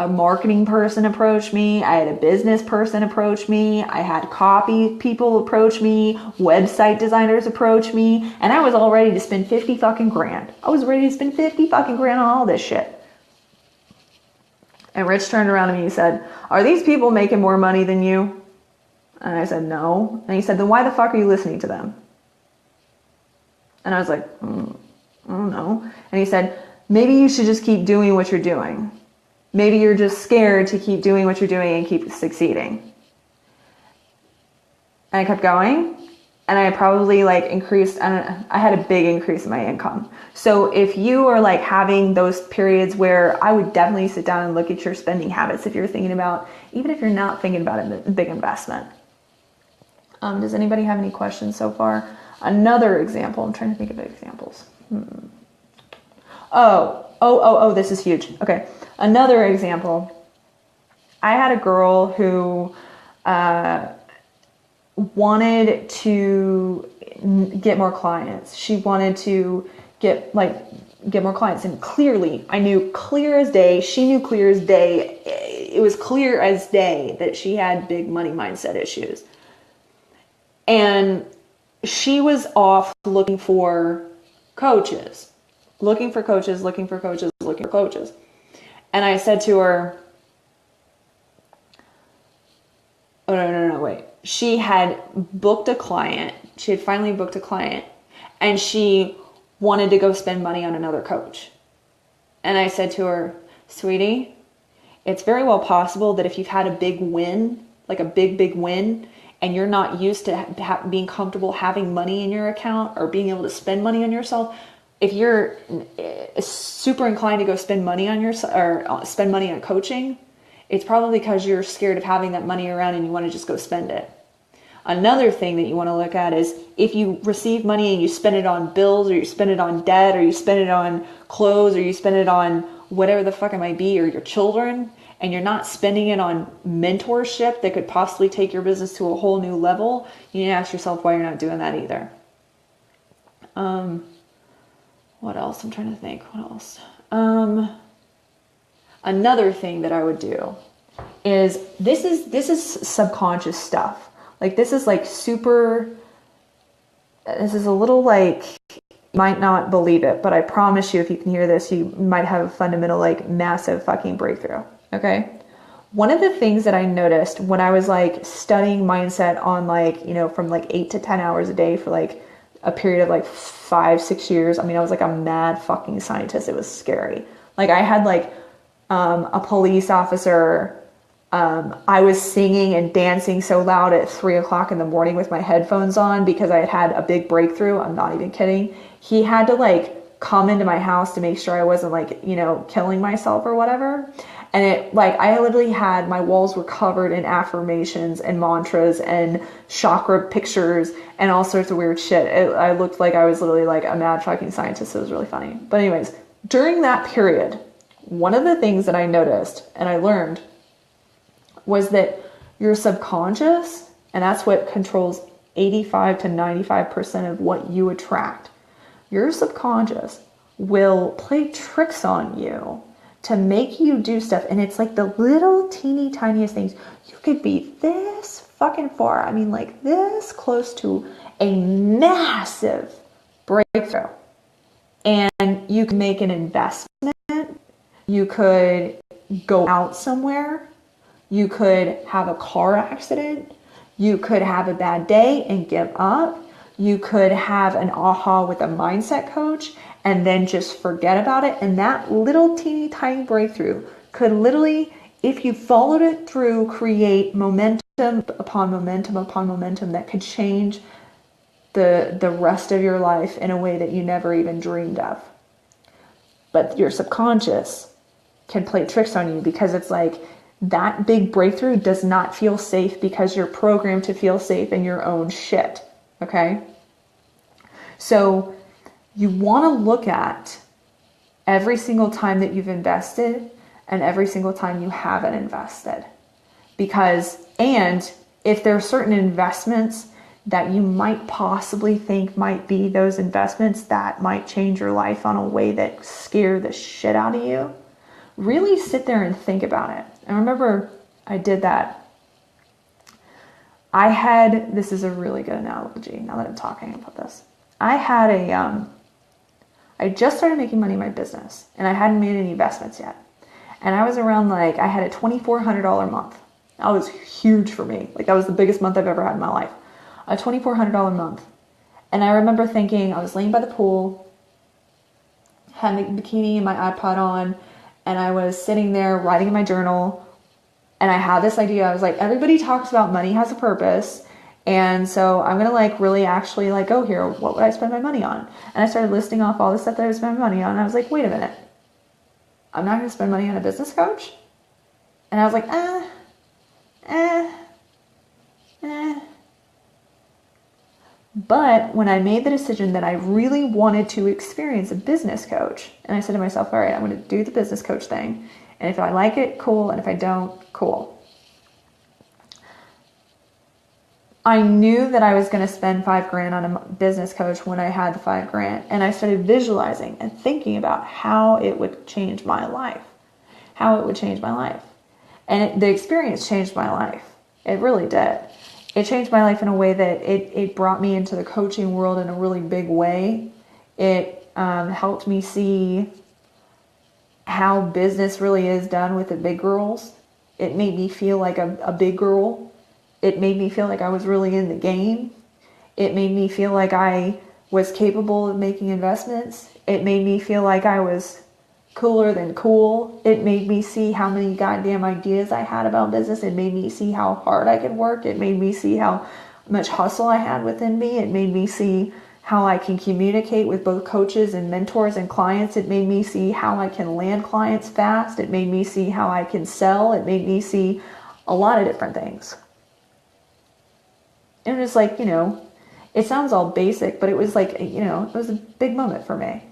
marketing person approach me. I had a business person approach me. I had copy people approach me. Website designers approach me. And I was all ready to spend 50 fucking grand. I was ready to spend 50 fucking grand on all this shit. And Rich turned around to me and he said, "Are these people making more money than you?" And I said, "No." And he said, "Then why the fuck are you listening to them?" And I was like, I don't know. And he said, "Maybe you should just keep doing what you're doing. Maybe you're just scared to keep doing what you're doing and keep succeeding." And I kept going. And I probably like increased, I had a big increase in my income. So if you are like having those periods where I would definitely sit down and look at your spending habits if you're thinking about, even if you're not thinking about a big investment. Does anybody have any questions so far? Another example, I'm trying to think of examples. Oh, this is huge. Okay, another example. I had a girl who wanted to get more clients. She wanted to get more clients. And clearly, I knew clear as day, she knew clear as day, it was clear as day that she had big money mindset issues. And she was off looking for coaches. And I said to her, oh, no, wait. She had booked a client. She had finally booked a client, and she wanted to go spend money on another coach. And I said to her, "Sweetie, it's very well possible that if you've had a big win, like a big win, and you're not used to being comfortable having money in your account or being able to spend money on yourself, if you're super inclined to go spend money on yourself or spend money on coaching, it's probably because you're scared of having that money around and you want to just go spend it." Another thing that you want to look at is if you receive money and you spend it on bills, or you spend it on debt, or you spend it on clothes, or you spend it on whatever the fuck it might be, or your children, and you're not spending it on mentorship that could possibly take your business to a whole new level, you need to ask yourself why you're not doing that either. What else? I'm trying to think. What else? Another thing that I would do is this is subconscious stuff. Like this is like this is a little like, you might not believe it, but I promise you if you can hear this, you might have a fundamental like massive fucking breakthrough. Okay. One of the things that I noticed when I was like studying mindset on like, from like 8 to 10 hours a day for like a period of like 5-6 years. I mean, I was like a mad fucking scientist. It was scary. Like I had like a police officer. I was singing and dancing so loud at 3 o'clock in the morning with my headphones on because I had a big breakthrough. I'm not even kidding. He had to like come into my house to make sure I wasn't like, killing myself or whatever. And it like, I literally had, my walls were covered in affirmations and mantras and chakra pictures and all sorts of weird shit. I looked like I was literally like a mad fucking scientist. It was really funny. But anyways, during that period, one of the things that I noticed and I learned was that your subconscious, and that's what controls 85 to 95% of what you attract, your subconscious will play tricks on you to make you do stuff. And it's like the little teeny tiniest things. You could be this fucking far. I mean, like this close to a massive breakthrough. And you can make an investment. You could go out somewhere. You could have a car accident. You could have a bad day and give up. You could have an aha with a mindset coach and then just forget about it. And that little teeny tiny breakthrough could literally, if you followed it through, create momentum upon momentum upon momentum that could change the rest of your life in a way that you never even dreamed of. But your subconscious can play tricks on you because it's like that big breakthrough does not feel safe because you're programmed to feel safe in your own shit. Okay? So you want to look at every single time that you've invested and every single time you haven't invested. And if there are certain investments that you might possibly think might be those investments that might change your life on a way that scare the shit out of you, really sit there and think about it. I remember I did that. This is a really good analogy now that I'm talking about this. I just started making money in my business and I hadn't made any investments yet. And I was around I had a $2,400 month. That was huge for me. That was the biggest month I've ever had in my life. A $2,400 month. And I remember thinking, I was laying by the pool, had my bikini and my iPod on, and I was sitting there writing in my journal, and I had this idea. I was like, everybody talks about money has a purpose, and so I'm gonna really actually go here. What would I spend my money on? And I started listing off all the stuff that I would spend my money on, and I was like, wait a minute. I'm not gonna spend money on a business coach? And I was like, But when I made the decision that I really wanted to experience a business coach, and I said to myself, all right, I'm going to do the business coach thing. And if I like it, cool. And if I don't, cool. I knew that I was going to spend $5,000 on a business coach when I had the $5,000. And I started visualizing and thinking about how it would change my life. And the experience changed my life. It really did. It changed my life in a way that it brought me into the coaching world in a really big way. It helped me see how business really is done with the big girls. It made me feel like a big girl. It made me feel like I was really in the game. It made me feel like I was capable of making investments. It made me feel like I was cooler than cool. It made me see how many goddamn ideas I had about business. It made me see how hard I could work. It made me see how much hustle I had within me. It made me see how I can communicate with both coaches and mentors and clients. It made me see how I can land clients fast. It made me see how I can sell. It made me see a lot of different things. And it was it sounds all basic, but it was it was a big moment for me.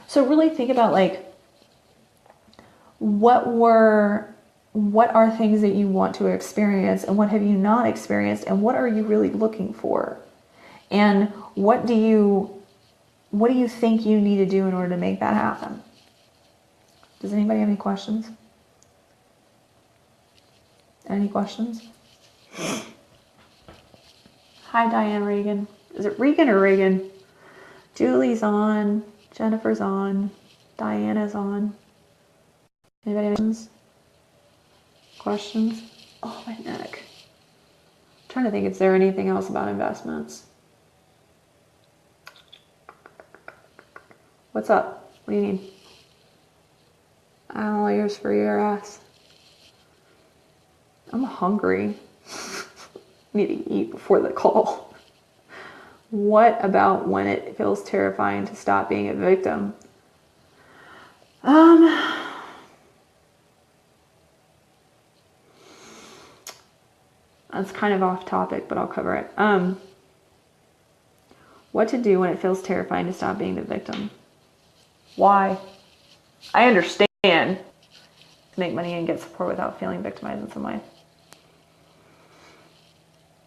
So really think about what are things that you want to experience and what have you not experienced and what are you really looking for? And what do you think you need to do in order to make that happen? Does anybody have any questions? Any questions? Hi, Diane Reagan. Is it Regan or Reagan? Julie's on. Jennifer's on. Diana's on. Anybody have questions? Oh, my neck. I'm trying to think if there anything else about investments. What's up? What do you need? I'm all ears for your ass. I'm hungry. Need to eat before the call. What about when it feels terrifying to stop being a victim? That's kind of off topic, but I'll cover it. What to do when it feels terrifying to stop being the victim? Why? I understand to make money and get support without feeling victimized in some way.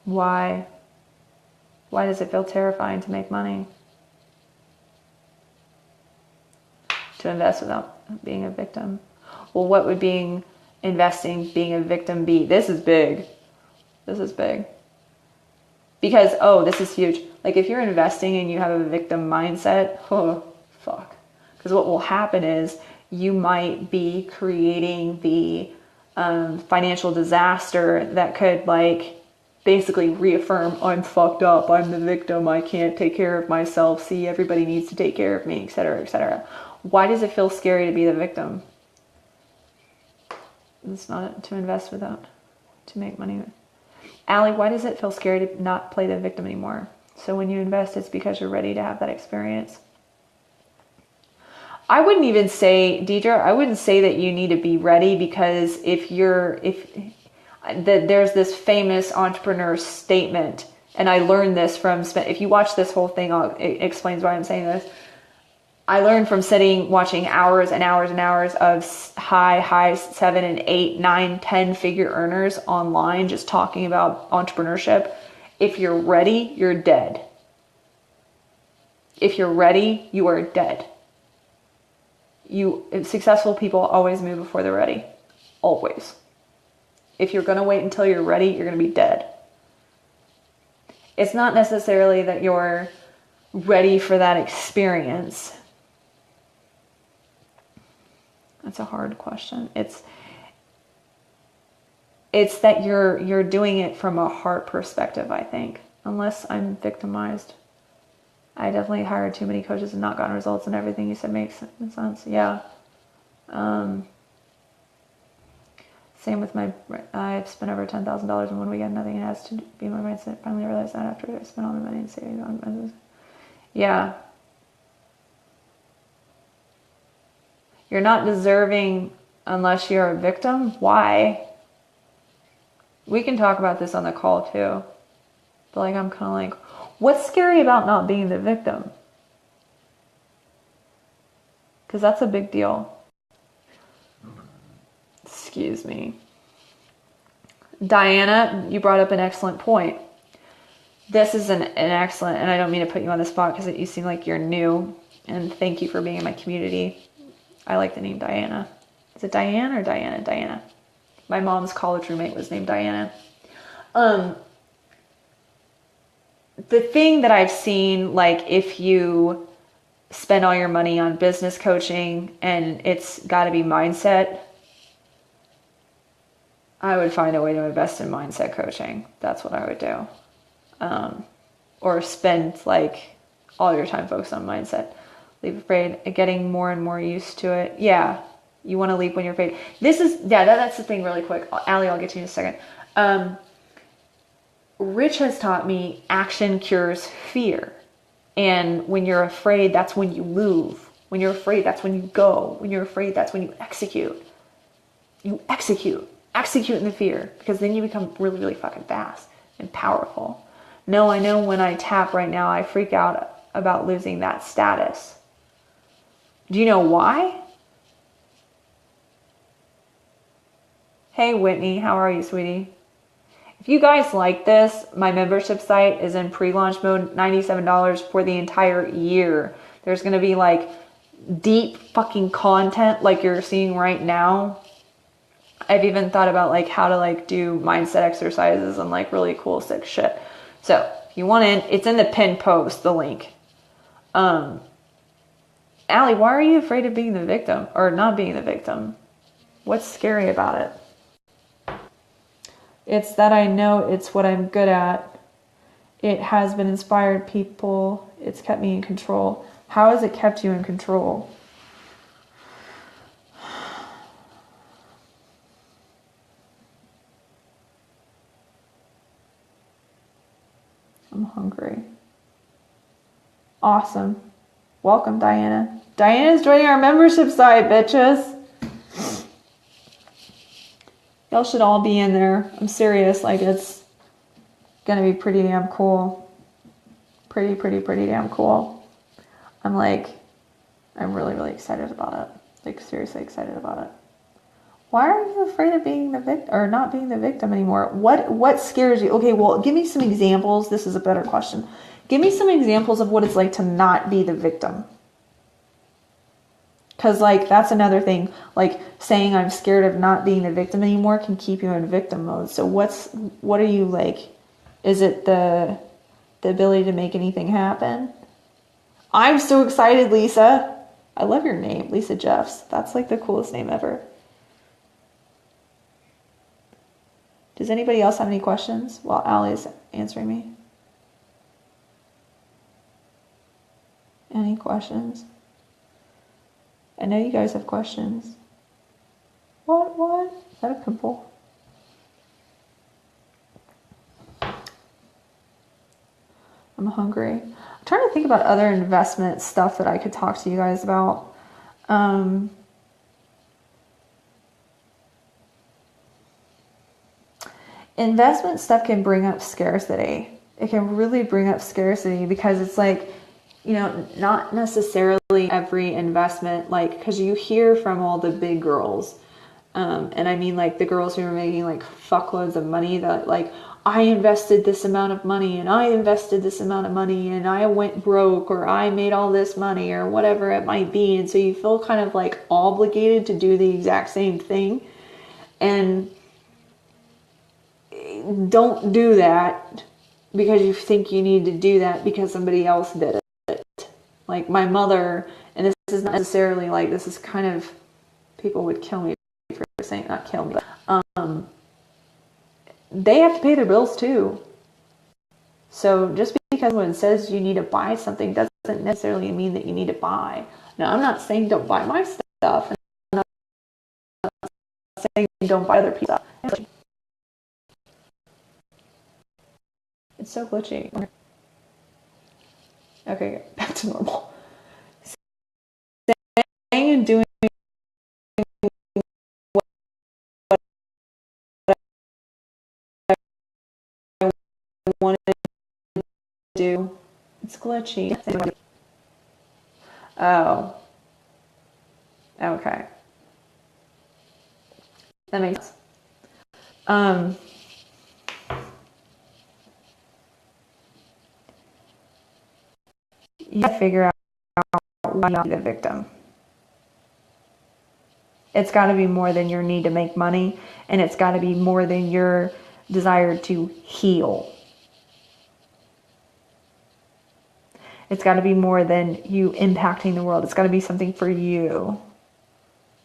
Why? Why does it feel terrifying to make money? To invest without being a victim? Well, what would being a victim be? This is big. Because, this is huge. If you're investing and you have a victim mindset, oh, fuck. Because what will happen is you might be creating the financial disaster that could like basically reaffirm, I'm fucked up, I'm the victim, I can't take care of myself, see, everybody needs to take care of me, etc., etc. Why does it feel scary to be the victim? It's not to invest without, to make money. Allie, why does it feel scary to not play the victim anymore? So when you invest, it's because you're ready to have that experience. I wouldn't even say, Deidre, I wouldn't say that you need to be ready, because there's this famous entrepreneur statement, and I learned this from, if you watch this whole thing, it explains why I'm saying this. I learned from watching hours and hours and hours of high 7 and 8, 9, 10 figure earners online just talking about entrepreneurship. If you're ready, you're dead. If you're ready, you are dead. Successful people always move before they're ready. Always. If you're going to wait until you're ready, you're going to be dead. It's not necessarily that you're ready for that experience. That's a hard question. It's that you're doing it from a heart perspective, I think. Unless I'm victimized. I definitely hired too many coaches and not gotten results, and everything you said makes sense. Yeah. Same with I've spent over $10,000 in one weekend. Nothing has to be my mindset. Finally realized that after I spent all the money and saving on business. Yeah. You're not deserving unless you're a victim. Why? We can talk about this on the call too. But like, I'm kind of like, what's scary about not being the victim? Because that's a big deal. Excuse me. Diana, you brought up an excellent point. This is an excellent, and I don't mean to put you on the spot because you seem like you're new, and thank you for being in my community. I like the name Diana. Is it Diane or Diana? Diana. My mom's college roommate was named Diana. The thing that I've seen, like if you spend all your money on business coaching and it's got to be mindset, I would find a way to invest in mindset coaching. That's what I would do. Or spend like all your time focused on mindset. Leap afraid, getting more and more used to it. Yeah, you want to leap when you're afraid. That's the thing really quick. Allie, I'll get to you in a second. Rich has taught me action cures fear. And when you're afraid, that's when you move. When you're afraid, that's when you go. When you're afraid, that's when you execute. You execute. Execute in the fear, because then you become really, really fucking fast and powerful. No, I know when I tap right now, I freak out about losing that status. Do you know why? Hey, Whitney, how are you, sweetie? If you guys like this, my membership site is in pre-launch mode, $97 for the entire year. There's going to be like deep fucking content like you're seeing right now. I've even thought about like how to like do mindset exercises and like really cool sick shit. So if you want in, it's in the pinned post, the link. Allie, why are you afraid of being the victim or not being the victim? What's scary about it? It's that I know it's what I'm good at. It has been inspired people. It's kept me in control. How has it kept you in control? I'm hungry. Awesome. Welcome, Diana. Diana's joining our membership site, bitches. Y'all should all be in there. I'm serious. Like, it's gonna be pretty damn cool. Pretty damn cool. I'm really, really excited about it. Like, seriously excited about it. Why are you afraid of being the victim or not being the victim anymore? What scares you? Okay, well, give me some examples. This is a better question. Give me some examples of what it's like to not be the victim. Because, like, that's another thing. Like, saying I'm scared of not being the victim anymore can keep you in victim mode. So what are you, like, is it the ability to make anything happen? I'm so excited, Lisa. I love your name, Lisa Jeffs. That's, like, the coolest name ever. Does anybody else have any questions while Allie's answering me? Any questions? I know you guys have questions. What? Is that a pimple? I'm hungry. I'm trying to think about other investment stuff that I could talk to you guys about. Investment stuff can bring up scarcity. It can really bring up scarcity because it's like, you know, not necessarily every investment, like, because you hear from all the big girls, and I mean like the girls who are making like fuckloads of money that like, I invested this amount of money and I invested this amount of money and I went broke or I made all this money or whatever it might be. And so you feel kind of like obligated to do the exact same thing. And don't do that because you think you need to do that because somebody else did it. Like my mother, and this is not necessarily like, this is kind of, people would kill me for saying, not kill me, but they have to pay their bills too. So just because someone says you need to buy something doesn't necessarily mean that you need to buy. Now, I'm not saying don't buy my stuff, and I'm not saying don't buy other people's stuff. It's so glitchy. Okay, back to normal. Saying and doing what I wanted to do. It's glitchy. Oh. Okay. That makes sense. You gotta figure out why you're the victim. It's got to be more than your need to make money, and it's got to be more than your desire to heal. It's got to be more than you impacting the world. It's got to be something for you.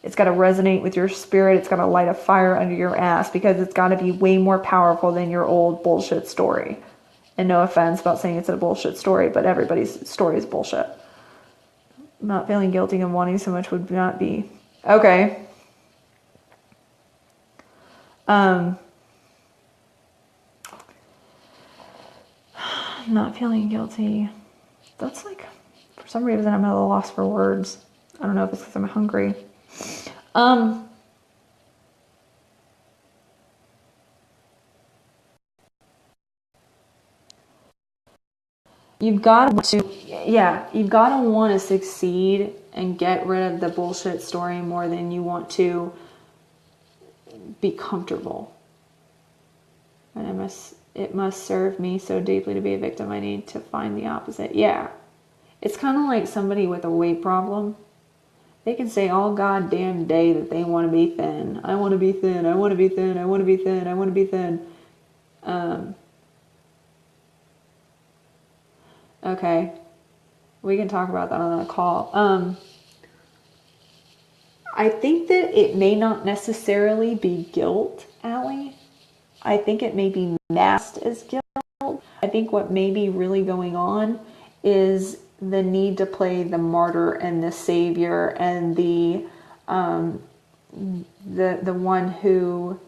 It's got to resonate with your spirit. It's got to light a fire under your ass because it's got to be way more powerful than your old bullshit story. And no offense about saying it's a bullshit story, but everybody's story is bullshit. Not feeling guilty and wanting so much would not be. Okay. Not feeling guilty. That's like, for some reason I'm at a loss for words. I don't know if it's because I'm hungry. You've got to want to succeed and get rid of the bullshit story more than you want to be comfortable. And it must serve me so deeply to be a victim. I need to find the opposite. Yeah. It's kind of like somebody with a weight problem. They can say all goddamn day that they want to be thin. I want to be thin. I want to be thin. I want to be thin. I want to be thin. Okay. We can talk about that on a call. I think that it may not necessarily be guilt, Allie. I think it may be masked as guilt. I think what may be really going on is the need to play the martyr and the savior and the one who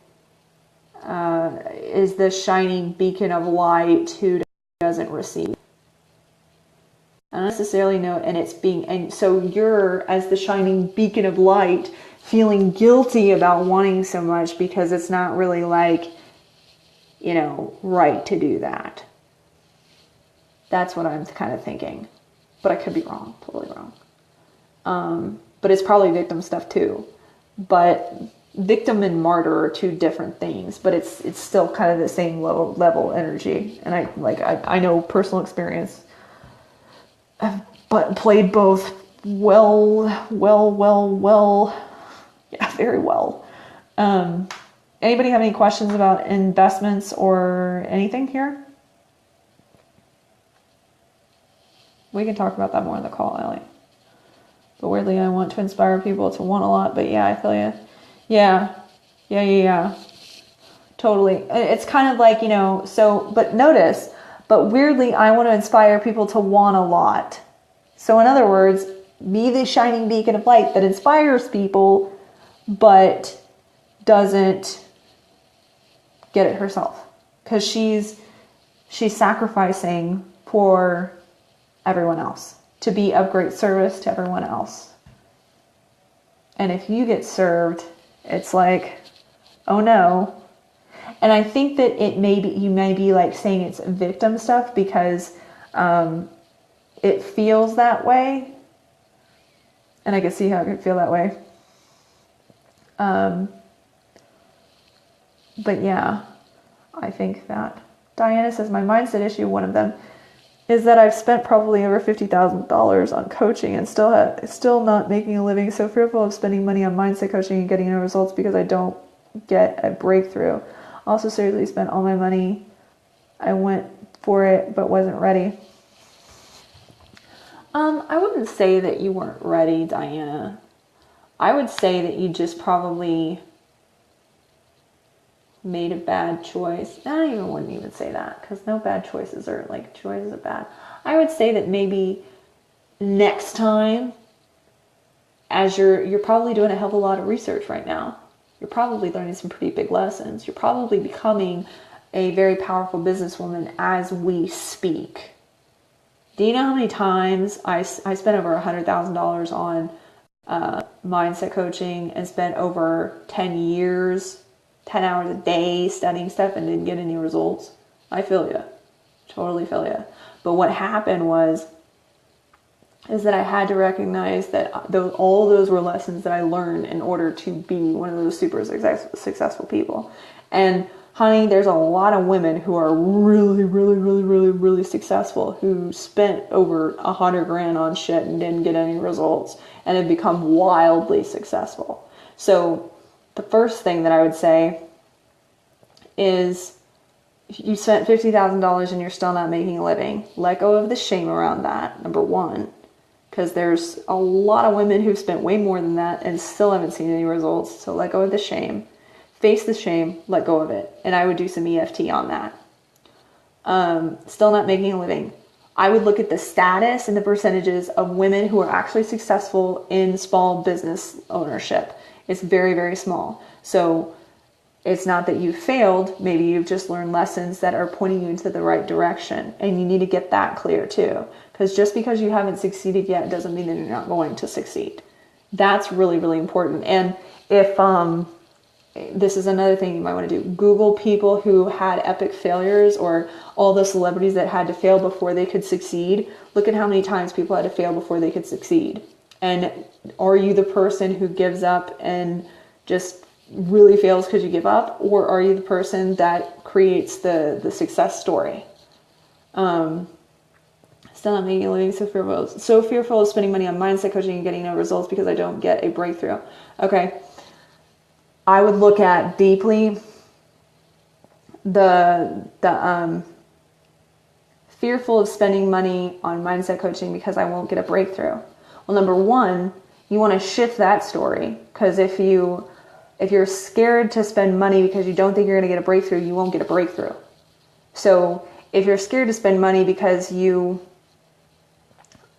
is the shining beacon of light who doesn't receive. I don't necessarily know, and so you're, as the shining beacon of light, feeling guilty about wanting so much because it's not really like, you know, right to do that. That's what I'm kind of thinking. But I could be wrong, totally wrong. But it's probably victim stuff too. But victim and martyr are two different things, but it's still kind of the same level energy. And I know personal experience. I've played both well. Yeah, very well. Anybody have any questions about investments or anything here? We can talk about that more on the call, Ellie. But weirdly, I want to inspire people to want a lot. But yeah, I feel you. Yeah. Totally. It's kind of like, but notice, but weirdly, I want to inspire people to want a lot. So in other words, be the shining beacon of light that inspires people, but doesn't get it herself. Because she's sacrificing for everyone else, to be of great service to everyone else. And if you get served, it's like, oh no. And I think that you may be like saying it's victim stuff because it feels that way. And I can see how it could feel that way. But yeah, I think that. Diana says, my mindset issue, one of them, is that I've spent probably over $50,000 on coaching and still not making a living. So fearful of spending money on mindset coaching and getting no results because I don't get a breakthrough. Also seriously spent all my money. I went for it, but wasn't ready. I wouldn't say that you weren't ready, Diana. I would say that you just probably made a bad choice. I wouldn't even say that because no bad choices are like choices are bad. I would say that maybe next time, as you're probably doing a hell of a lot of research right now. You're probably learning some pretty big lessons. You're probably becoming a very powerful businesswoman as we speak. Do you know how many times I spent over $100,000 on mindset coaching and spent over 10 years, 10 hours a day studying stuff and didn't get any results? I feel you. Totally feel you. But what happened is that I had to recognize that all those were lessons that I learned in order to be one of those super successful people. And honey, there's a lot of women who are really, really, really, really, really successful who spent over $100,000 on shit and didn't get any results and have become wildly successful. So the first thing that I would say is, if you spent $50,000 and you're still not making a living, let go of the shame around that, number one. Because there's a lot of women who've spent way more than that and still haven't seen any results. So let go of the shame. Face the shame, let go of it. And I would do some EFT on that. Still not making a living. I would look at the status and the percentages of women who are actually successful in small business ownership. It's very, very small. So it's not that you failed. Maybe you've just learned lessons that are pointing you into the right direction. And you need to get that clear too. Because just because you haven't succeeded yet doesn't mean that you're not going to succeed. That's really, really important. And if this is another thing you might want to do, Google people who had epic failures or all the celebrities that had to fail before they could succeed. Look at how many times people had to fail before they could succeed. And are you the person who gives up and just really fails because you give up? Or are you the person that creates the success story? Still not making a living, so fearful of spending money on mindset coaching and getting no results because I don't get a breakthrough. Okay. I would look at deeply the fearful of spending money on mindset coaching because I won't get a breakthrough. Well, number one, you want to shift that story, because if you're scared to spend money because you don't think you're going to get a breakthrough, you won't get a breakthrough. So if you're scared to spend money because you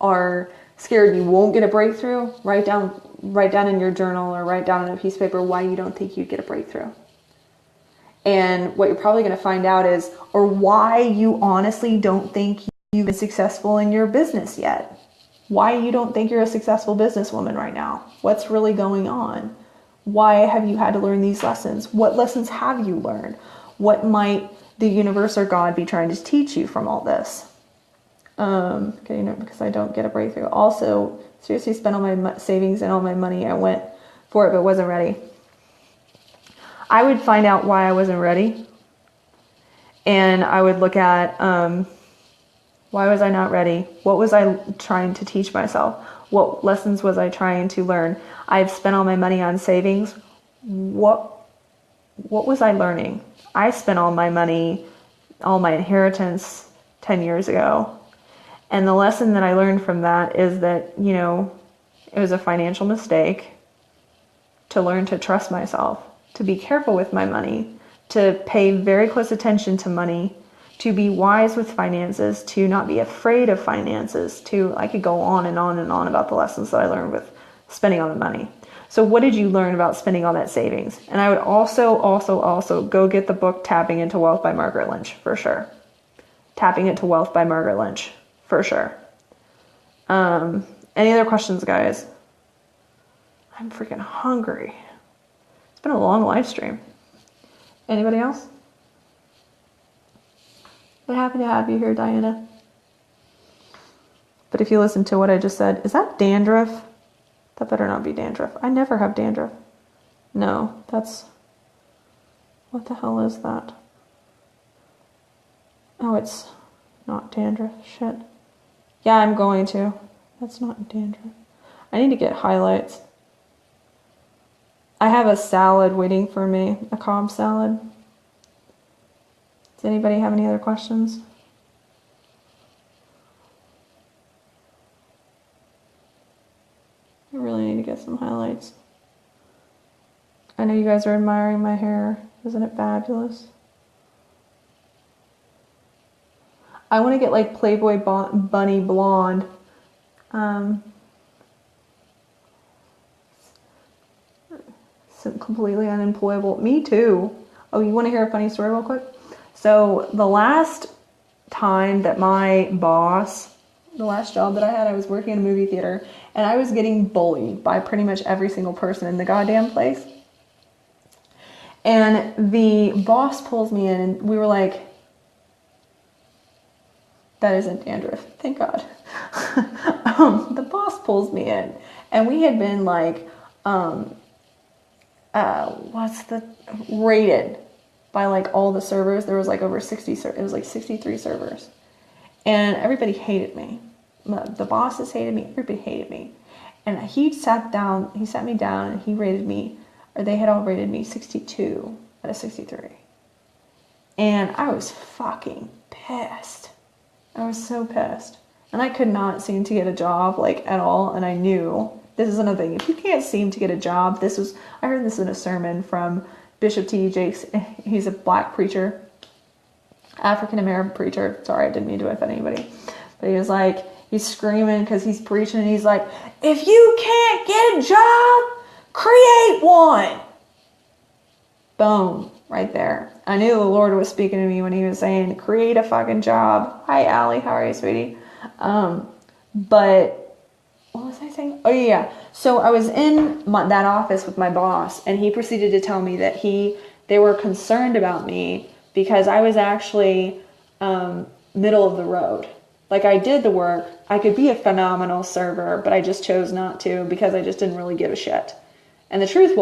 are scared you won't get a breakthrough, write down in your journal or write down on a piece of paper why you don't think you'd get a breakthrough. And what you're probably going to find out is, or why you honestly don't think you've been successful in your business yet. Why you don't think you're a successful businesswoman right now. What's really going on? Why have you had to learn these lessons? What lessons have you learned? What might the universe or God be trying to teach you from all this? Because I don't get a breakthrough. Also, seriously spent all my savings and all my money. I went for it, but wasn't ready. I would find out why I wasn't ready. And I would look at, why was I not ready? What was I trying to teach myself? What lessons was I trying to learn? I've spent all my money on savings. What was I learning? I spent all my money, all my inheritance 10 years ago. And the lesson that I learned from that is that, it was a financial mistake, to learn to trust myself, to be careful with my money, to pay very close attention to money, to be wise with finances, to not be afraid of finances, I could go on and on and on about the lessons that I learned with spending all the money. So what did you learn about spending all that savings? And I would also go get the book Tapping into Wealth by Margaret Lynch, for sure. Tapping into Wealth by Margaret Lynch, for sure. Any other questions, guys? I'm freaking hungry. It's been a long live stream. Anybody else? I'm happy to have you here, Diana. But if you listen to what I just said, is that dandruff? That better not be dandruff. I never have dandruff. No, that's... What the hell is that? Oh, it's not dandruff. Shit. Yeah, I'm going to. That's not dandruff. I need to get highlights. I have a salad waiting for me. A Cobb salad. Does anybody have any other questions? I really need to get some highlights. I know you guys are admiring my hair. Isn't it fabulous? I want to get like Playboy Bunny blonde. So completely unemployable. Me too. Oh, you want to hear a funny story real quick? So the last time that my boss, the last job that I had, I was working in a movie theater and I was getting bullied by pretty much every single person in the goddamn place. And the boss pulls me in and we were like, that isn't dandruff, thank God. The boss pulls me in and we had been like, rated by like all the servers. There was like over 60, it was like 63 servers. And everybody hated me. The bosses hated me, everybody hated me. And he sat me down and he rated me, or they had all rated me 62 out of 63. And I was fucking pissed. I was so pissed. And I could not seem to get a job like at all. And I knew, this is another thing, if you can't seem to get a job, I heard this in a sermon from Bishop T.D. Jakes. He's a black preacher, African-American preacher. Sorry, I didn't mean to offend anybody. But he was like, he's screaming because he's preaching and he's like, if you can't get a job, create one. Boom, right there. I knew the Lord was speaking to me when he was saying, create a fucking job. Hi, Allie. How are you, sweetie? But what was I saying? Oh, yeah. So I was in that office with my boss, and he proceeded to tell me that they were concerned about me because I was actually middle of the road. Like, I did the work. I could be a phenomenal server, but I just chose not to because I just didn't really give a shit. And the truth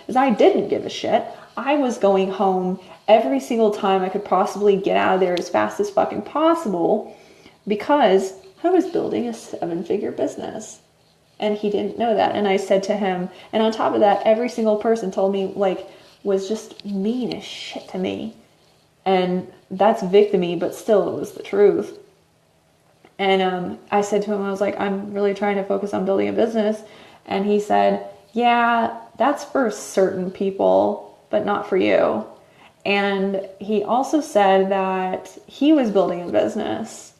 is I didn't give a shit. I was going home every single time I could possibly get out of there as fast as fucking possible because I was building a 7-figure business. And he didn't know that. And I said to him, and on top of that, every single person told me, like, was just mean as shit to me. And that's victimy, but still it was the truth. And I said to him, I was like, I'm really trying to focus on building a business. And he said, yeah, that's for certain people, but not for you. And he also said that he was building a business.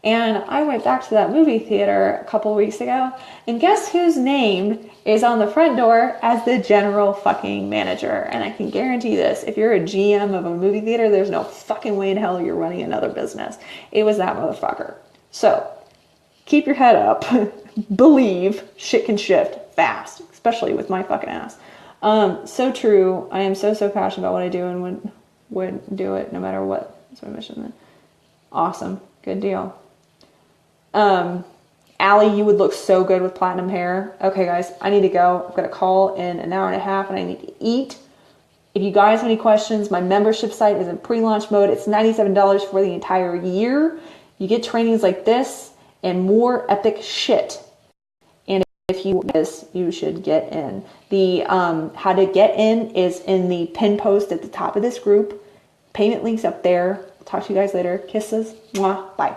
And I went back to that movie theater a couple of weeks ago, and guess whose name is on the front door as the general fucking manager? And I can guarantee this, if you're a GM of a movie theater, there's no fucking way in hell you're running another business. It was that motherfucker. So, keep your head up. Believe shit can shift fast, especially with my fucking ass. So true. I am so passionate about what I do and would do it no matter what. That's my mission then. Awesome. Good deal. Allie, you would look so good with platinum hair. Okay, guys, I need to go. I've got a call in an hour and a half and I need to eat. If you guys have any questions, my membership site is in pre-launch mode. It's $97 for the entire year. You get trainings like this and more epic shit. And if you want this, you should get in. The how to get in is in the pin post at the top of this group. Payment links up there. Talk to you guys later. Kisses. Mwah. Bye.